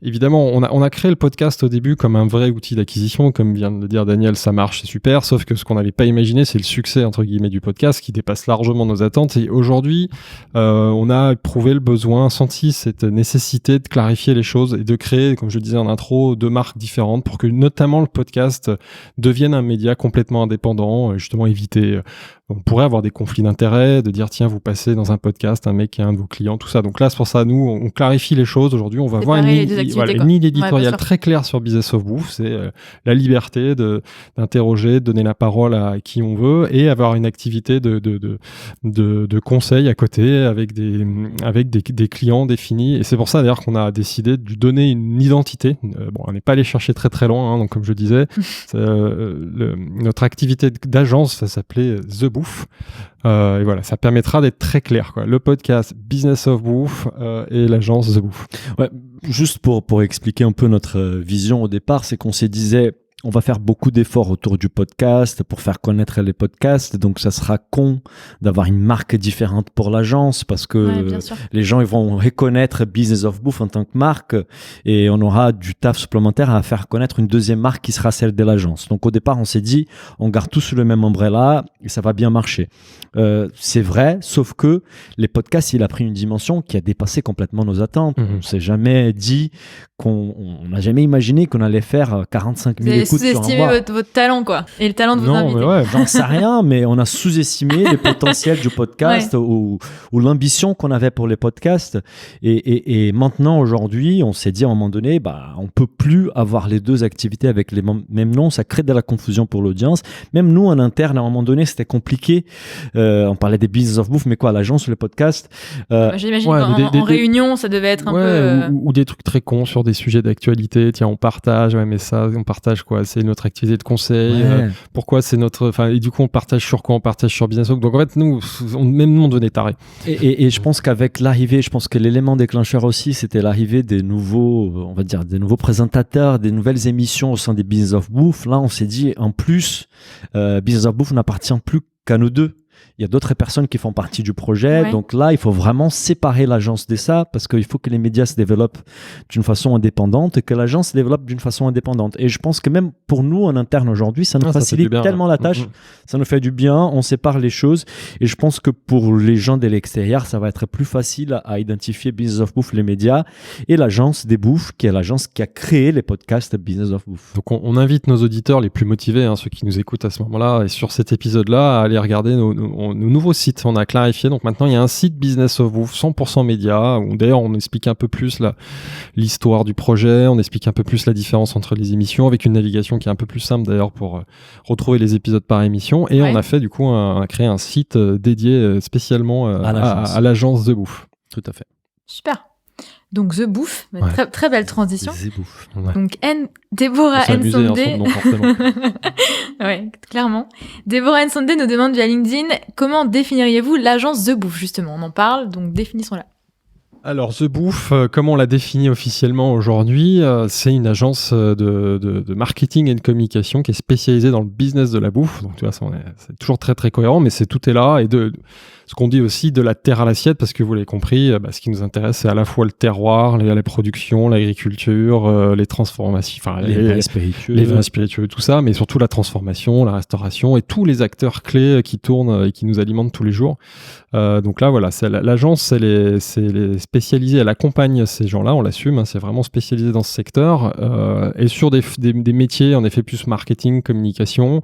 évidemment, on a créé le podcast au début comme un vrai outil d'acquisition. Comme vient de le dire Daniel, ça marche, c'est super. Sauf que ce qu'on n'avait pas imaginé, c'est le succès, entre guillemets, du podcast qui dépasse largement nos attentes. Et aujourd'hui, on a éprouvé le besoin, senti cette nécessité de clarifier les choses et de créer, comme je le disais en intro, 2 marques différentes pour que notamment le podcast devienne un média complètement indépendant, justement éviter... On pourrait avoir des conflits d'intérêts, de dire tiens, vous passez dans un podcast, un mec qui est un de vos clients, tout ça. Donc là, c'est pour ça, nous, on clarifie les choses. Aujourd'hui, on va avoir une ligne éditoriale très claire sur Business of Bouffe. C'est la liberté d'interroger, de donner la parole à qui on veut et avoir une activité de conseil à côté avec des clients définis. Et c'est pour ça, d'ailleurs, qu'on a décidé de lui donner une identité. On n'est pas allé chercher très très loin, donc comme je disais, notre activité d'agence, ça s'appelait The Bouffe. Et voilà, ça permettra d'être très clair, quoi. Le podcast Business of Bouffe et l'agence The Bouffe. Ouais, juste pour expliquer un peu notre vision au départ, c'est qu'on se disait on va faire beaucoup d'efforts autour du podcast pour faire connaître les podcasts. Donc, ça sera con d'avoir une marque différente pour l'agence parce que les gens ils vont reconnaître Business of Bouffe en tant que marque et on aura du taf supplémentaire à faire connaître une deuxième marque qui sera celle de l'agence. Donc, au départ, on s'est dit, on garde tous sous le même umbrella et ça va bien marcher. C'est vrai, sauf que les podcasts, il a pris une dimension qui a dépassé complètement nos attentes. On s'est jamais dit on n'a jamais imaginé qu'on allait faire 45 000 écoutes sur un mois. Vous avez sous-estimé votre talent, quoi, et le talent de vos invités. Mais ouais, j'en sais rien, mais on a sous-estimé le potentiel du podcast ou l'ambition qu'on avait pour les podcasts. Et maintenant, aujourd'hui, on s'est dit à un moment donné, on peut plus avoir les deux activités avec les mêmes noms. Ça crée de la confusion pour l'audience. Même nous, en interne, à un moment donné, c'était compliqué. On parlait des Business of Bouffe, mais quoi, l'agence ou les podcasts J'imagine qu'en réunion, ça devait être un peu... Ou des trucs très cons sur des sujets d'actualité. Tiens, on partage, mais ça, on partage quoi? C'est notre activité de conseil. Pourquoi c'est notre... et du coup, on partage sur quoi? On partage sur Business of Bouffe. Donc en fait, même nous, on devenait tarés. Et je pense qu'avec l'arrivée, je pense que l'élément déclencheur aussi, c'était l'arrivée des nouveaux, on va dire, des nouveaux présentateurs, des nouvelles émissions au sein des Business of Bouffe. Là, on s'est dit, en plus, Business of Bouffe n'appartient plus qu'à nous deux. Il y a d'autres personnes qui font partie du projet. Donc là, il faut vraiment séparer l'agence de ça parce qu'il faut que les médias se développent d'une façon indépendante et que l'agence se développe d'une façon indépendante. Et je pense que même pour nous, en interne aujourd'hui, ça nous facilite tellement la tâche. Ça nous fait du bien. On sépare les choses. Et je pense que pour les gens de l'extérieur, ça va être plus facile à identifier Business of Bouffe, les médias et l'agence des bouffes, qui est l'agence qui a créé les podcasts Business of Bouffe. Donc on invite nos auditeurs les plus motivés, ceux qui nous écoutent à ce moment-là et sur cet épisode-là, à aller regarder nos nouveaux sites. On a clarifié, donc maintenant il y a un site Business of Bouffe 100% média, où d'ailleurs on explique un peu plus l'histoire du projet, on explique un peu plus la différence entre les émissions, avec une navigation qui est un peu plus simple d'ailleurs pour retrouver les épisodes par émission, et on a fait du coup créé un site dédié spécialement à l'agence The Bouffe. Tout à fait. Super. Donc The Bouffe, très, très belle transition. The Bouffe. Donc Déborah Nsondé. Ouais, clairement. Déborah Nsondé nous demande via LinkedIn comment définiriez-vous l'agence The Bouffe, justement. On en parle, donc définissons-la. Alors The Bouffe, comment on l'a définit officiellement aujourd'hui, c'est une agence de marketing et de communication qui est spécialisée dans le business de la bouffe. Donc tu vois, c'est toujours très très cohérent, mais tout est là, et ce qu'on dit aussi de la terre à l'assiette, parce que vous l'avez compris, ce qui nous intéresse, c'est à la fois le terroir, la production, l'agriculture, les transformations, les vins spiritueux, tout ça, mais surtout la transformation, la restauration et tous les acteurs clés qui tournent et qui nous alimentent tous les jours. Donc là, voilà, l'agence, elle est spécialisée, elle accompagne ces gens-là, on l'assume, c'est vraiment spécialisé dans ce secteur, et sur des métiers, en effet, plus marketing, communication,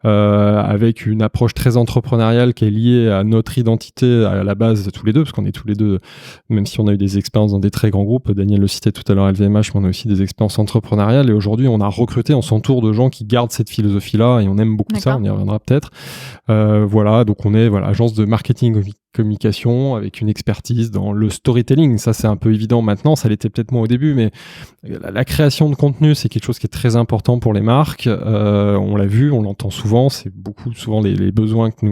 avec une approche très entrepreneuriale qui est liée à notre identité à la base de tous les deux, parce qu'on est tous les deux, même si on a eu des expériences dans des très grands groupes, Daniel le citait tout à l'heure, LVMH, mais on a aussi des expériences entrepreneuriales, et aujourd'hui, on a recruté, on s'entoure de gens qui gardent cette philosophie-là, et on aime beaucoup ça, on y reviendra peut-être. Voilà, donc on est agence de marketing communication avec une expertise dans le storytelling. Ça, c'est un peu évident maintenant, ça l'était peut-être moins au début, mais la création de contenu, c'est quelque chose qui est très important pour les marques. On l'a vu, on l'entend souvent, c'est souvent les besoins que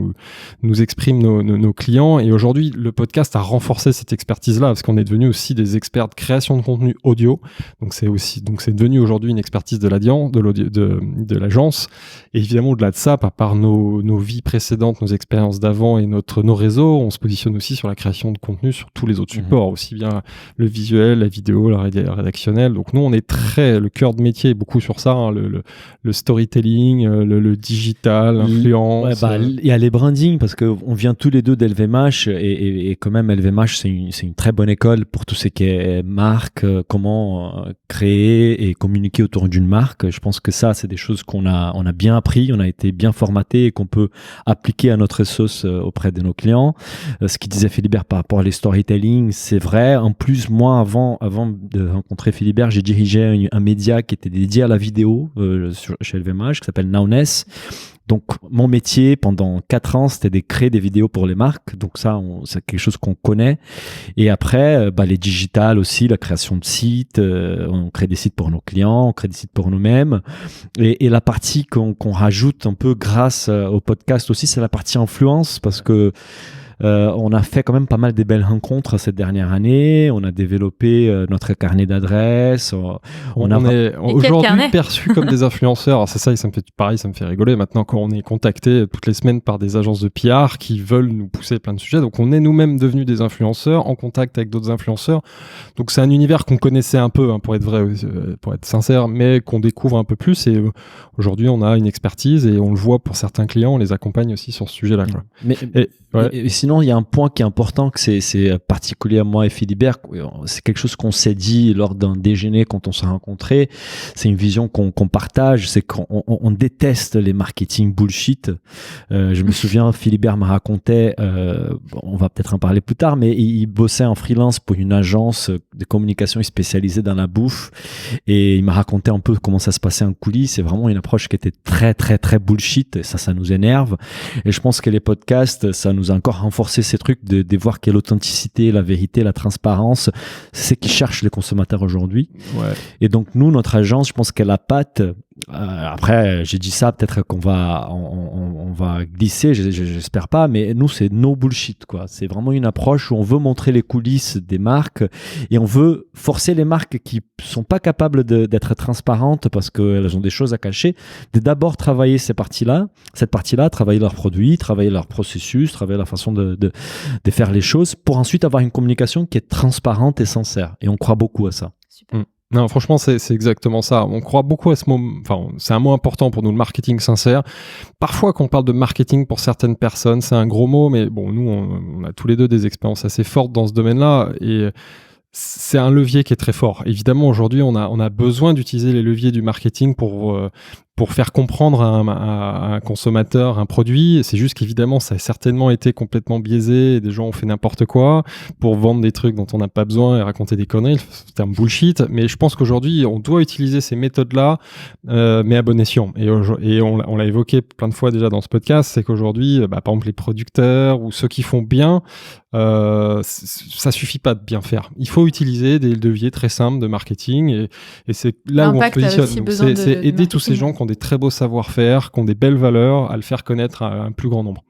nous expriment nos clients. Et aujourd'hui, le podcast a renforcé cette expertise-là, parce qu'on est devenu aussi des experts de création de contenu audio. Donc c'est devenu aujourd'hui une expertise de l'agence. Et évidemment, au-delà de ça, par nos vies précédentes, nos expériences d'avant et nos réseaux, on se positionne aussi sur la création de contenu sur tous les autres supports, aussi bien le visuel, la vidéo, la rédactionnelle. Donc nous, on est le cœur de métier est beaucoup sur ça, le storytelling, le digital, l'influence. Il y a les branding, parce qu'on vient tous les deux d'LVMH, et quand même LVMH, c'est une très bonne école pour tout ce qui est marque, comment créer et communiquer autour d'une marque. Je pense que ça, c'est des choses qu'on a bien appris, on a été bien formaté et qu'on peut appliquer à notre sauce auprès de nos clients. Ce qu'il disait Philibert par rapport à les storytelling, c'est vrai. En plus, moi, avant de rencontrer Philibert, j'ai dirigé un média qui était dédié à la vidéo chez LVMH, qui s'appelle Nowness. Donc, mon métier pendant 4 ans, c'était de créer des vidéos pour les marques. Donc ça, c'est quelque chose qu'on connaît. Et après, les digitales aussi, la création de sites. On crée des sites pour nos clients, on crée des sites pour nous-mêmes. Et la partie qu'on rajoute un peu grâce au podcast aussi, c'est la partie influence, parce que On a fait quand même pas mal de belles rencontres cette dernière année. On a développé notre carnet d'adresses. On est aujourd'hui perçus comme des influenceurs. Alors c'est ça, ça me fait rigoler. Maintenant, quand on est contacté toutes les semaines par des agences de PR qui veulent nous pousser plein de sujets, donc on est nous-mêmes devenus des influenceurs en contact avec d'autres influenceurs. Donc c'est un univers qu'on connaissait un peu, pour être vrai, pour être sincère, mais qu'on découvre un peu plus. Et aujourd'hui, on a une expertise et on le voit pour certains clients, on les accompagne aussi sur ce sujet-là. Quoi. Et sinon, il y a un point qui est important, que c'est particulier à moi et Philibert. C'est quelque chose qu'on s'est dit lors d'un déjeuner quand on s'est rencontrés. C'est une vision qu'on partage, c'est qu'on déteste les marketing bullshit. Je me souviens, Philibert m'a raconté, on va peut-être en parler plus tard, mais il bossait en freelance pour une agence de communication spécialisée dans la bouffe, et il m'a raconté un peu comment ça se passait en coulisses. C'est vraiment une approche qui était très très très bullshit, et ça nous énerve. Et je pense que les podcasts, ça nous a encore renforcé ces trucs de voir quelle l'authenticité, la vérité, la transparence, c'est ce qu'ils cherchent les consommateurs aujourd'hui. Ouais. Et donc nous, notre agence, je pense qu'elle a patte. Après, j'ai dit ça, peut-être qu'on va, on va glisser, j'espère pas, mais nous, c'est no bullshit, quoi. C'est vraiment une approche où on veut montrer les coulisses des marques et on veut forcer les marques qui sont pas capables d'être transparentes parce qu'elles ont des choses à cacher, de d'abord travailler cette partie-là, travailler leurs produits, travailler leur processus, travailler la façon de faire les choses pour ensuite avoir une communication qui est transparente et sincère. Et on croit beaucoup à ça. Super. Non, franchement, c'est exactement ça. On croit beaucoup à ce mot. Enfin, c'est un mot important pour nous, le marketing sincère. Parfois, quand on parle de marketing pour certaines personnes, c'est un gros mot, mais bon, nous, on a tous les deux des expériences assez fortes dans ce domaine-là, et c'est un levier qui est très fort. Évidemment, aujourd'hui, on a besoin d'utiliser les leviers du marketing pour faire comprendre à un consommateur un produit. C'est juste qu'évidemment, ça a certainement été complètement biaisé et des gens ont fait n'importe quoi pour vendre des trucs dont on n'a pas besoin et raconter des conneries. C'est un bullshit. Mais je pense qu'aujourd'hui, on doit utiliser ces méthodes-là, mais à bon escient. Et on l'a évoqué plein de fois déjà dans ce podcast, c'est qu'aujourd'hui, par exemple, les producteurs ou ceux qui font bien, ça suffit pas de bien faire. Il faut utiliser des leviers très simples de marketing et c'est là où on se positionne. Donc c'est aider tous ces gens qui ont des très beaux savoir-faire, qui ont des belles valeurs, à le faire connaître à un plus grand nombre.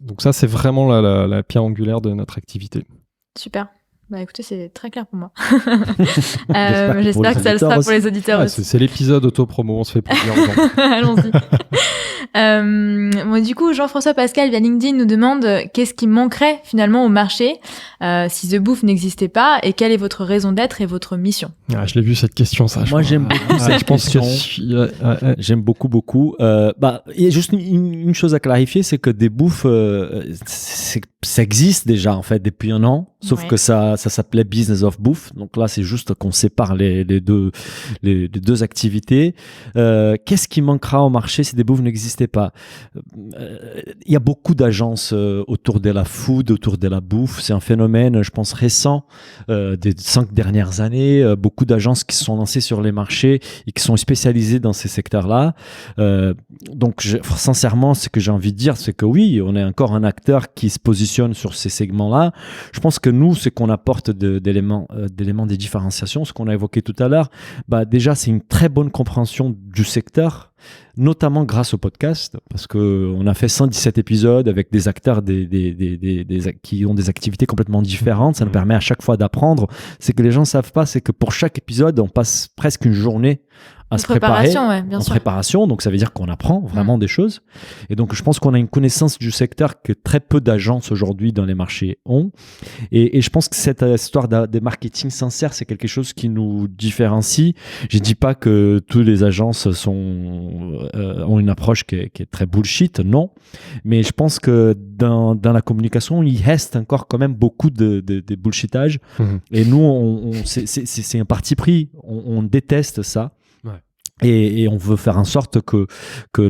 Donc ça, c'est vraiment la pierre angulaire de notre activité. Super. Bah écoutez, c'est très clair pour moi. J'espère que ça le sera pour les auditeurs aussi. C'est l'épisode auto-promo, on se fait plaisir. Allons-y. Bon, du coup, Jean-François Pascal via LinkedIn nous demande qu'est-ce qui manquerait finalement au marché si The Bouffe n'existait pas, et quelle est votre raison d'être et votre mission. Je l'ai vu cette question, ça. Moi, j'aime beaucoup cette question. J'aime beaucoup. Il y a juste une chose à clarifier, c'est que The Bouffe, ça existe déjà en fait depuis un an, sauf que ça s'appelait Business of Bouffe. Donc là, c'est juste qu'on sépare les deux activités. Qu'est-ce qui manquera au marché si The Bouffe n'existait pas? Il y a beaucoup d'agences autour de la food, autour de la bouffe. C'est un phénomène, je pense, récent des 5 dernières années. Beaucoup d'agences qui se sont lancées sur les marchés et qui sont spécialisées dans ces secteurs-là. Donc, sincèrement, ce que j'ai envie de dire, c'est que oui, on est encore un acteur qui se positionne sur ces segments-là. Je pense que nous, ce qu'on apporte d'éléments de différenciation, ce qu'on a évoqué tout à l'heure, déjà, c'est une très bonne compréhension du secteur, notamment grâce au podcast, parce qu'on a fait 117 épisodes avec des acteurs qui ont des activités complètement différentes. Ça nous permet à chaque fois d'apprendre. C'est que les gens ne savent pas, c'est que pour chaque épisode, on passe presque une journée à se préparer bien sûr. Préparation, donc ça veut dire qu'on apprend vraiment des choses. Et donc je pense qu'on a une connaissance du secteur que très peu d'agences aujourd'hui dans les marchés ont. Et je pense que cette histoire de marketing sincère, c'est quelque chose qui nous différencie. Je dis pas que toutes les agences ont une approche qui est très bullshit, non. Mais je pense que dans la communication, il reste encore quand même beaucoup de bullshitage. Et nous, c'est un parti pris. On déteste ça. Et on veut faire en sorte que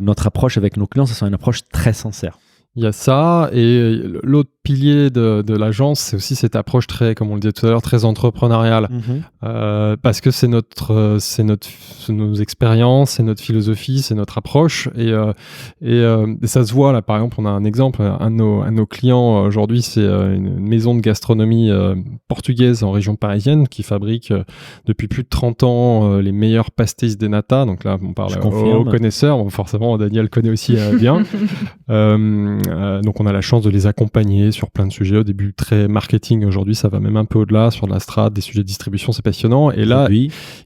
notre approche avec nos clients, ce soit une approche très sincère. Il y a ça, et l'autre piliers de l'agence, c'est aussi cette approche très, comme on le disait tout à l'heure, très entrepreneuriale. Parce que c'est nos expériences, c'est notre philosophie, c'est notre approche. Et ça se voit là, par exemple, on a un exemple, un de nos clients aujourd'hui, c'est une maison de gastronomie portugaise en région parisienne qui fabrique depuis plus de 30 ans les meilleurs pastéis de nata. Donc là, on parle aux connaisseurs. Bon, forcément, Daniel connaît aussi bien. Donc on a la chance de les accompagner sur plein de sujets. Au début, très marketing. Aujourd'hui, ça va même un peu au-delà sur de la strat, des sujets de distribution, c'est passionnant. Et là,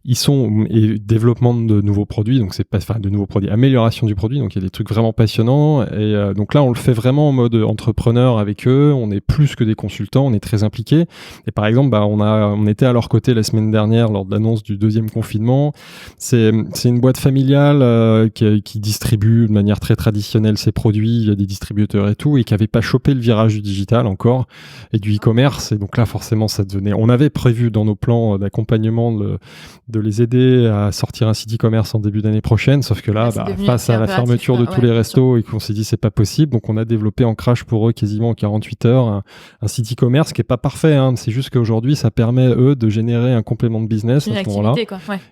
ils sont et développement de nouveaux produits. Donc c'est pas de nouveaux produits, amélioration du produit. Donc il y a des trucs vraiment passionnants. Et donc là, on le fait vraiment en mode entrepreneur avec eux. On est plus que des consultants. On est très impliqués. Et par exemple, on était à leur côté la semaine dernière lors de l'annonce du 2e confinement. C'est une boîte familiale qui distribue de manière très traditionnelle ses produits via des distributeurs et tout, et qui n'avait pas chopé le virage du digital encore et du e-commerce. Et donc là, forcément, ça devenait. On avait prévu dans nos plans d'accompagnement de les aider à sortir un site e-commerce en début d'année prochaine, sauf que là, face à la fermeture de tous les restos et qu'on s'est dit c'est pas possible, donc on a développé en crash pour eux quasiment en 48 heures un site e-commerce qui est pas parfait, hein. C'est juste qu'aujourd'hui ça permet eux de générer un complément de business à ce moment-là.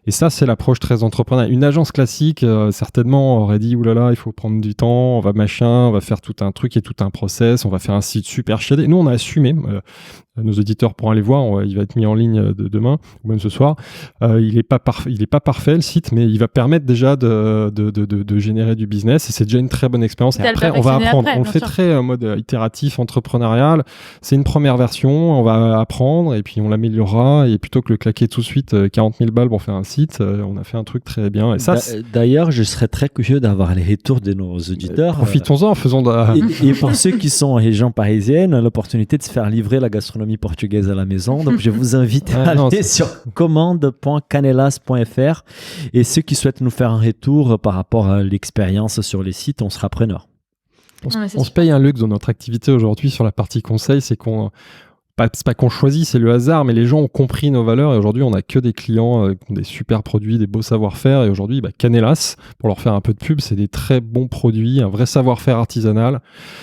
Et ça, c'est l'approche très entrepreneuriale. Une agence classique certainement aurait dit oulala, il faut prendre du temps, on va faire tout un truc et tout un process, on va faire un site super chiadé. Nous, on a assumé. Nos auditeurs pourront aller voir, il va être mis en ligne demain ou même ce soir. Il est pas parfait le site, mais il va permettre déjà de générer du business et c'est déjà une très bonne expérience. Et après, on va apprendre. On le fait très en mode itératif, entrepreneurial. C'est une première version, on va apprendre et puis on l'améliorera. Et plutôt que le claquer tout de suite 40 000 balles pour faire un site, on a fait un truc très bien. Et ça, d'ailleurs, je serais très curieux d'avoir les retours de nos auditeurs. Profitons-en, faisons et pour ceux qui sont en région parisienne, l'opportunité de se faire livrer la gastronomie portugaise à la maison. Donc, je vous invite à aller sur commande.canelas.fr et ceux qui souhaitent nous faire un retour par rapport à l'expérience sur les sites, on sera preneur. On se paye un luxe dans notre activité aujourd'hui sur la partie conseil, c'est pas qu'on choisit, c'est le hasard, mais les gens ont compris nos valeurs et aujourd'hui, on n'a que des clients qui ont des super produits, des beaux savoir-faire. Et aujourd'hui, Canelas, pour leur faire un peu de pub, c'est des très bons produits, un vrai savoir-faire artisanal.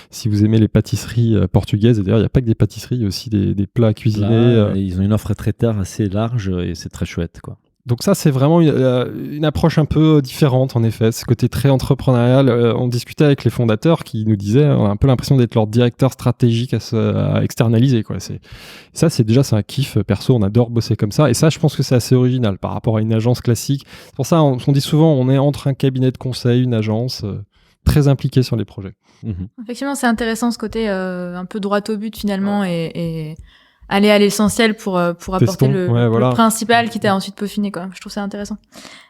Si vous aimez les pâtisseries portugaises, et d'ailleurs, il n'y a pas que des pâtisseries, il y a aussi des plats cuisinés. Là, ils ont une offre traiteur assez large et c'est très chouette, quoi. Donc ça, c'est vraiment une approche un peu différente, en effet. Ce côté très entrepreneurial. On discutait avec les fondateurs qui nous disaient, on a un peu l'impression d'être leur directeur stratégique à externaliser, quoi. C'est un kiff perso. On adore bosser comme ça. Et ça, je pense que c'est assez original par rapport à une agence classique. C'est pour ça, on dit souvent, on est entre un cabinet de conseil, une agence, très impliqué sur les projets. Effectivement, c'est intéressant ce côté un peu droit au but finalement et aller à l'essentiel pour apporter le principal qui t'a ensuite peaufiné, quoi. Je trouve ça intéressant.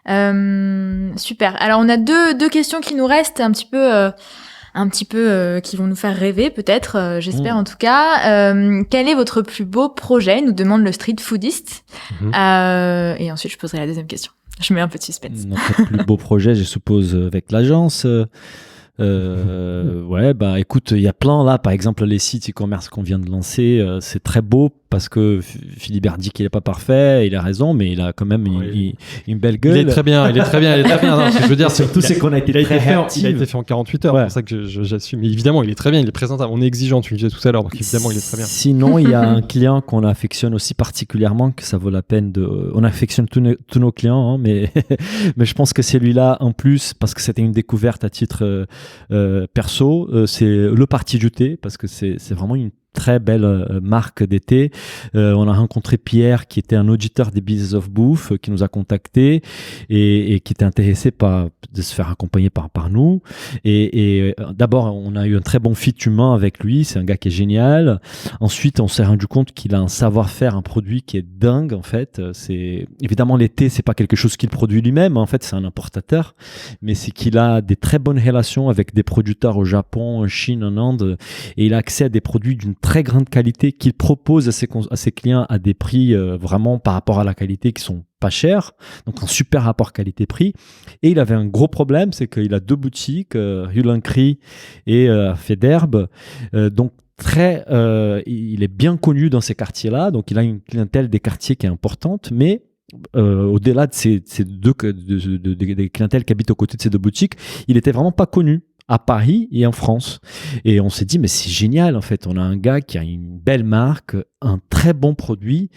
Super. Alors on a deux questions qui nous restent un petit peu qui vont nous faire rêver peut-être, j'espère en tout cas. Quel est votre plus beau projet, nous demande le street foodiste. Et ensuite je poserai la deuxième question. Je mets un peu de suspense. Notre plus beau projet, je suppose, avec l'agence. Écoute, il y a plein là, par exemple les sites e-commerce qu'on vient de lancer, c'est très beau parce que Philibert dit qu'il est pas parfait, il a raison, mais il a quand même une belle gueule. Il est très bien. Non, ce que je veux dire, surtout c'est qu'on a été très réactifs. Il a été fait en 48 heures, c'est pour ça que j'assume. Mais évidemment, il est très bien, il est présentable. On est exigeant, tu le disais tout à l'heure, donc évidemment, il est très bien. Sinon, il y a un client qu'on affectionne aussi particulièrement, que ça vaut la peine on affectionne tous nos clients, hein, mais je pense que celui-là, en plus, parce que c'était une découverte à titre perso, c'est le Parti du thé, parce que c'est vraiment une très belle marque d'été. On a rencontré Pierre, qui était un auditeur des Business of Bouffe, qui nous a contactés et qui était intéressé de se faire accompagner par nous. Et d'abord, on a eu un très bon fit humain avec lui. C'est un gars qui est génial. Ensuite, on s'est rendu compte qu'il a un savoir-faire, un produit qui est dingue, en fait. C'est évidemment, les thés, c'est pas quelque chose qu'il produit lui-même. En fait, c'est un importateur. Mais c'est qu'il a des très bonnes relations avec des producteurs au Japon, en Chine, en Inde. Et il a accès à des produits d'une très grande qualité qu'il propose à ses clients à des prix vraiment par rapport à la qualité qui sont pas chers, donc un super rapport qualité-prix. Et il avait un gros problème, c'est qu'il a 2 boutiques, rue Lancry et Federbe, donc il est bien connu dans ces quartiers-là, donc il a une clientèle des quartiers qui est importante, mais au-delà de ces des clientèles qui habitent aux côtés de ces 2 boutiques, il était vraiment pas connu. à Paris et en France. Et on s'est dit, mais c'est génial, en fait. On a un gars qui a une belle marque, un très bon produit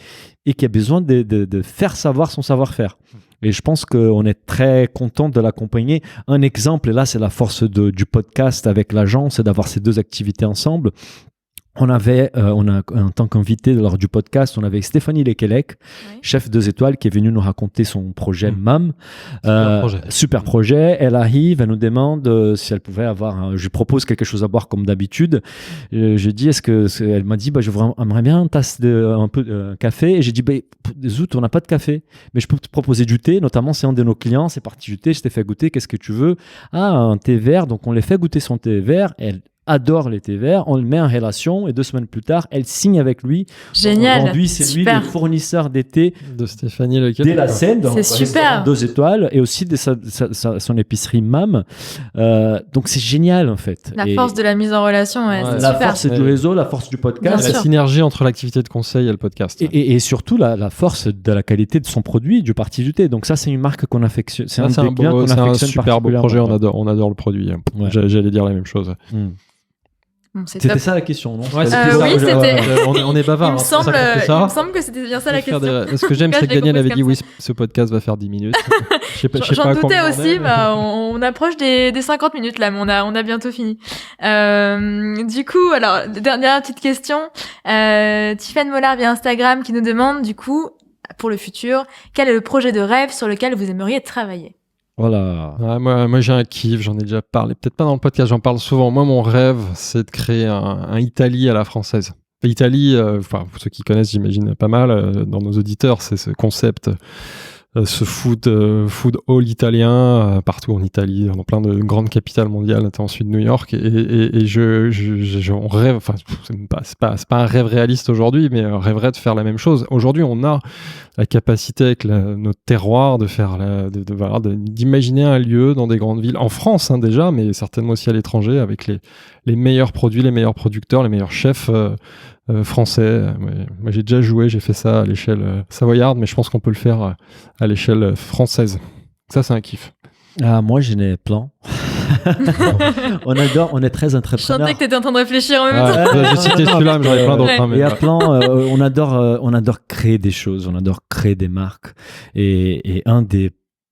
et qui a besoin de faire savoir son savoir-faire. Et je pense qu'on est très content de l'accompagner. Un exemple, et là, c'est la force du podcast avec l'agence, c'est d'avoir ces deux activités ensemble. On a, en tant qu'invité lors du podcast, on avait Stéphanie Lekelec, chef 2 étoiles, qui est venue nous raconter son projet MAM. Super projet. Elle arrive, elle nous demande si elle pouvait avoir. Je lui propose quelque chose à boire comme d'habitude. Je dis, elle m'a dit, j'aimerais bien une tasse un peu de café. Et j'ai dit, zut, on n'a pas de café. Mais je peux te proposer du thé. Notamment, c'est un de nos clients. C'est parti du thé. Je t'ai fait goûter. Qu'est-ce que tu veux? Ah, un thé vert. Donc, on les fait goûter son thé vert. Elle adore les thés verts, on le met en relation et 2 semaines plus tard, elle signe avec lui. Génial. Aujourd'hui, c'est lui le fournisseur des thés de Stéphanie Lequel. Dès la Seine, c'est super. 2 étoiles et aussi de son épicerie MAM. Donc c'est génial en fait. La force de la mise en relation, c'est la super. force du réseau, la force du podcast. La synergie entre l'activité de conseil et le podcast. Et surtout la force de la qualité de son produit, du parti du thé. Donc ça, c'est une marque qu'on affectionne. C'est un super beau projet, on adore le produit. Ouais. J'allais dire la même chose. Bon, c'était ça la question, non? Oui, c'était. On est bavard. Il me semble que c'était bien ça la question. Ce que j'aime, c'est que Daniel avait dit oui, ce podcast va faire 10 minutes. J'en doutais aussi. On approche des 50 minutes là, mais on a bientôt fini. Du coup, alors dernière petite question. Tiffany Mollard via Instagram qui nous demande du coup pour le futur, quel est le projet de rêve sur lequel vous aimeriez travailler? Voilà. Moi j'ai un kiff, j'en ai déjà parlé, peut-être pas dans le podcast, j'en parle souvent. Moi mon rêve c'est de créer un Italie à la française. Italie, pour ceux qui connaissent j'imagine pas mal, dans nos auditeurs, c'est ce concept, ce food hall italien, partout en Italie, dans plein de grandes capitales mondiales, notamment ensuite New York, et on rêve, enfin c'est pas un rêve réaliste aujourd'hui, mais on rêverait de faire la même chose. Aujourd'hui on a la capacité avec notre terroir de faire d'imaginer un lieu dans des grandes villes, en France déjà, mais certainement aussi à l'étranger, avec les meilleurs produits, les meilleurs producteurs, les meilleurs chefs français. Moi j'ai déjà j'ai fait ça à l'échelle savoyarde, mais je pense qu'on peut le faire à l'échelle française. Ça c'est un kiff. Moi j'ai des plans. on est très entrepreneurs. Je sentais que tu étais en train de réfléchir en même temps. J'ai cité celui-là, mais j'en ai plein d'autres. Il y a plein, on adore créer des choses, on adore créer des marques. Et un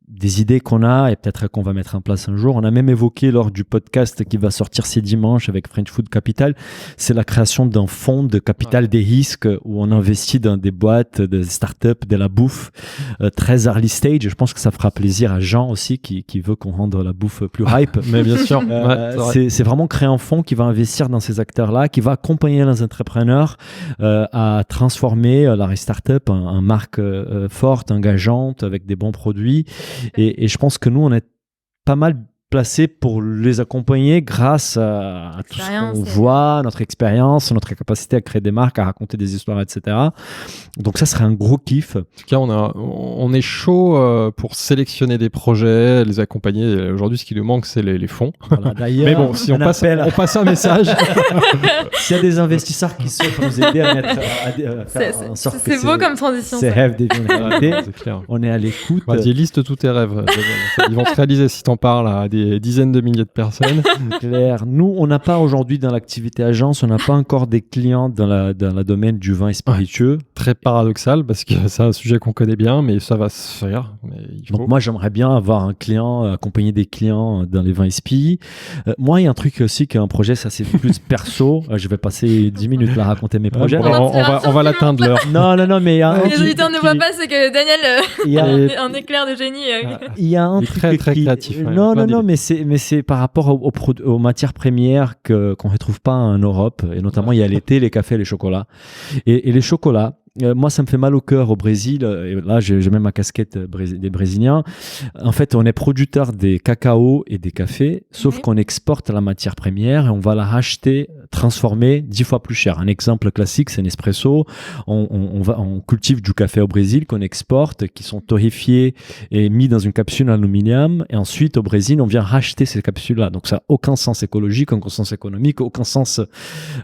des idées qu'on a et peut-être qu'on va mettre en place un jour. On a même évoqué lors du podcast qui va sortir ces dimanches avec French Food Capital, c'est la création d'un fonds de capital des risques où on investit dans des boîtes, des startups, de la bouffe très early stage. Je pense que ça fera plaisir à Jean aussi qui veut qu'on rende la bouffe plus hype. Mais bien sûr. C'est vraiment créer un fonds qui va investir dans ces acteurs-là, qui va accompagner les entrepreneurs à transformer la startup en marque forte, engageante, avec des bons produits. Et je pense que nous, on est pas mal placés pour les accompagner grâce à tout ce qu'on voit, notre expérience, notre capacité à créer des marques, à raconter des histoires, etc. Donc ça serait un gros kiff. En tout cas, on est chaud pour sélectionner des projets, les accompagner. Aujourd'hui, ce qui nous manque, c'est les fonds. Voilà, d'ailleurs, mais bon, si on passe un message. S'il y a des investisseurs qui souhaitent nous aider à faire en sorte que c'est beau comme transition. Ces rêves deviennent réalité. On est à l'écoute. Vas-y, liste tous tes rêves. Ils vont se réaliser si t'en parles à des dizaines de milliers de personnes. Claire. Nous, on n'a pas aujourd'hui dans l'activité agence, on n'a pas encore des clients dans le domaine du vin et spiritueux. Ouais, très paradoxal parce que c'est un sujet qu'on connaît bien, mais ça va se faire. Donc moi, j'aimerais bien avoir un client, accompagner des clients dans les vins et spi. Moi, il y a un truc aussi qui est un projet, ça c'est plus perso. Je vais passer 10 minutes là à raconter mes projets. On va l'atteindre l'heure. Non, mais il y a les auditeurs ne voient pas, c'est que Daniel a un éclair de génie. Il y a un truc très créatif. Non, mais c'est par rapport aux matières premières qu'on ne retrouve pas en Europe, et notamment il y a les thés, les cafés, les chocolats. Et les chocolats, moi, ça me fait mal au cœur au Brésil. Et là, j'ai même ma casquette des Brésiliens. En fait, on est producteur des cacao et des cafés, sauf qu'on exporte la matière première et on va la racheter, transformer 10 fois plus cher. Un exemple classique, c'est Nespresso. On cultive du café au Brésil qu'on exporte, qui sont torréfiés et mis dans une capsule en aluminium. Et ensuite, au Brésil, on vient racheter ces capsules-là. Donc, ça n'a aucun sens écologique, aucun sens économique, aucun sens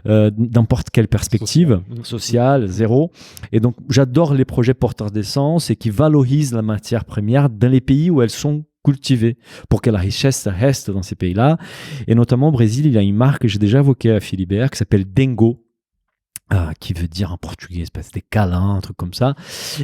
n'importe quelle perspective sociale, zéro. Et donc, j'adore les projets porteurs d'essence et qui valorisent la matière première dans les pays où elles sont cultiver pour que la richesse reste dans ces pays-là. Et notamment au Brésil, il y a une marque que j'ai déjà évoquée à Philibert qui s'appelle Dengo. Qui veut dire en portugais espèce des câlins, un truc comme ça,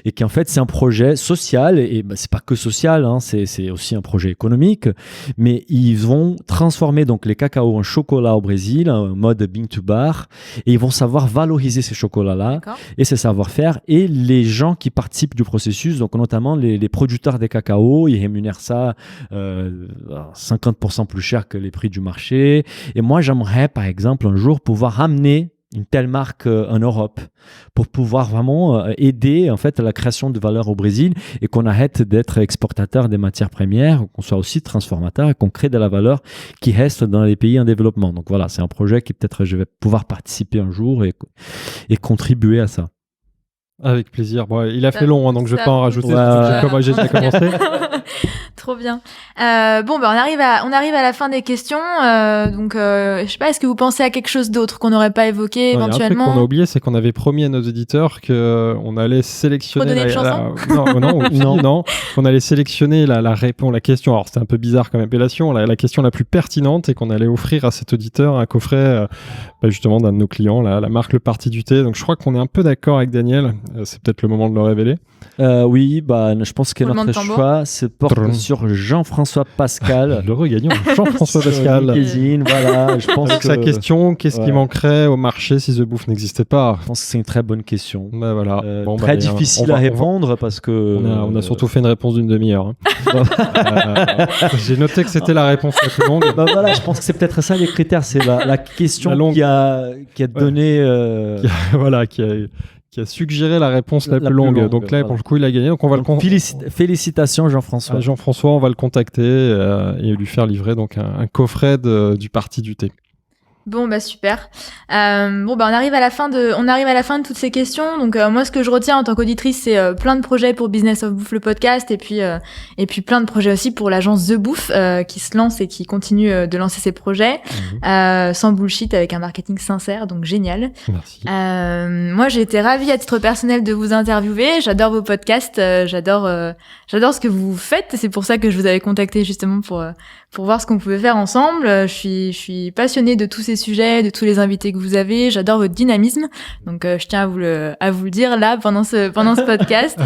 et qui en fait c'est un projet social, et c'est pas que social, hein, c'est aussi un projet économique, mais ils vont transformer donc les cacao en chocolat au Brésil, en mode bean to bar, et ils vont savoir valoriser ces chocolats-là et ces savoir-faire, et les gens qui participent du processus, donc notamment les producteurs des cacao, ils rémunèrent ça 50% plus cher que les prix du marché, et moi j'aimerais par exemple un jour pouvoir amener une telle marque en Europe pour pouvoir vraiment aider en fait à la création de valeur au Brésil et qu'on arrête d'être exportateur des matières premières, qu'on soit aussi transformateur et qu'on crée de la valeur qui reste dans les pays en développement. Donc voilà, c'est un projet qui peut-être je vais pouvoir participer un jour et contribuer à ça. Avec plaisir. Bon, il a fait long, hein, donc je vais pas en rajouter. Ouais. J'ai déjà commencé. Trop bien. On arrive à la fin des questions. Je sais pas, est-ce que vous pensez à quelque chose d'autre qu'on n'aurait pas évoqué éventuellement? Il y a un truc qu'on a oublié, c'est qu'on avait promis à nos éditeurs qu'on allait sélectionner qu'on allait sélectionner la question. Alors c'était un peu bizarre comme appellation, la question la plus pertinente, et qu'on allait offrir à cet auditeur un coffret justement d'un de nos clients, la marque Le Parti du Thé. Donc je crois qu'on est un peu d'accord avec Daniel. C'est peut-être le moment de le révéler. Oui, je pense que notre choix se porte sur Jean-François Pascal. Le regagnant, Jean-François Pascal. LinkedIn, voilà. Je pense avec sa question, qu'est-ce qui manquerait au marché si The Booth n'existait pas? Je pense que c'est une très bonne question. Voilà. Très difficile à répondre parce que... On a surtout fait une réponse d'une demi-heure. Hein. J'ai noté que c'était la réponse la plus longue. Voilà, je pense que c'est peut-être ça les critères. C'est la question qui a donné... Qui a suggéré la réponse la plus longue. Donc là, pour le coup, il a gagné. Donc on va félicitations Jean-François. Jean-François, on va le contacter et lui faire livrer donc un coffret du Parti du Thé. Bon, super. On arrive à la fin de toutes ces questions. Donc moi, ce que je retiens en tant qu'auditrice, c'est plein de projets pour Business of Bouffe, le podcast, et puis plein de projets aussi pour l'agence The Bouffe qui se lance et qui continue de lancer ses projets sans bullshit, avec un marketing sincère. Donc génial. Merci. Moi, j'ai été ravie à titre personnel de vous interviewer. J'adore vos podcasts. J'adore ce que vous faites. C'est pour ça que je vous avais contacté justement pour voir ce qu'on pouvait faire ensemble. Je suis passionnée de tous ces sujets, de tous les invités que vous avez. J'adore votre dynamisme. Donc, je tiens à vous le dire là, pendant ce podcast.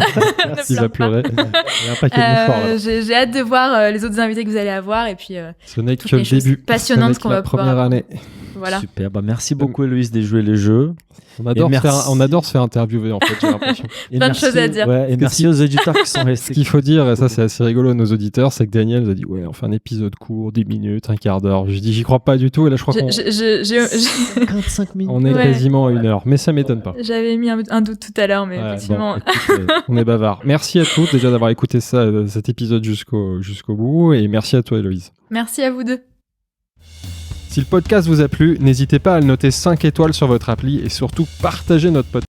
Il va pleurer. Il y a un paquet de mouchoirs, là. J'ai hâte de voir les autres invités que vous allez avoir, et puis ce n'est que le début. Passionnantes qu'on va pouvoir. Première année. Voilà. Super. Merci beaucoup, Héloïse, de jouer les jeux. On adore se faire interviewer, en fait, j'ai l'impression. Plein de choses à dire. Et merci aux auditeurs qui sont restés. Ce qu'il faut dire, et ça c'est assez rigolo à nos auditeurs, c'est que Daniel nous a dit on fait un épisode court, 10 minutes, un quart d'heure. Je dis j'y crois pas du tout, et là je crois qu'on 55 minutes. On est quasiment à 1 heure, mais ça m'étonne pas. J'avais mis un doute tout à l'heure, mais effectivement. Écoute, on est bavard. Merci à tous déjà d'avoir écouté cet épisode jusqu'au bout, et merci à toi, Héloïse. Merci à vous deux. Si le podcast vous a plu, n'hésitez pas à le noter 5 étoiles sur votre appli et surtout partagez notre podcast.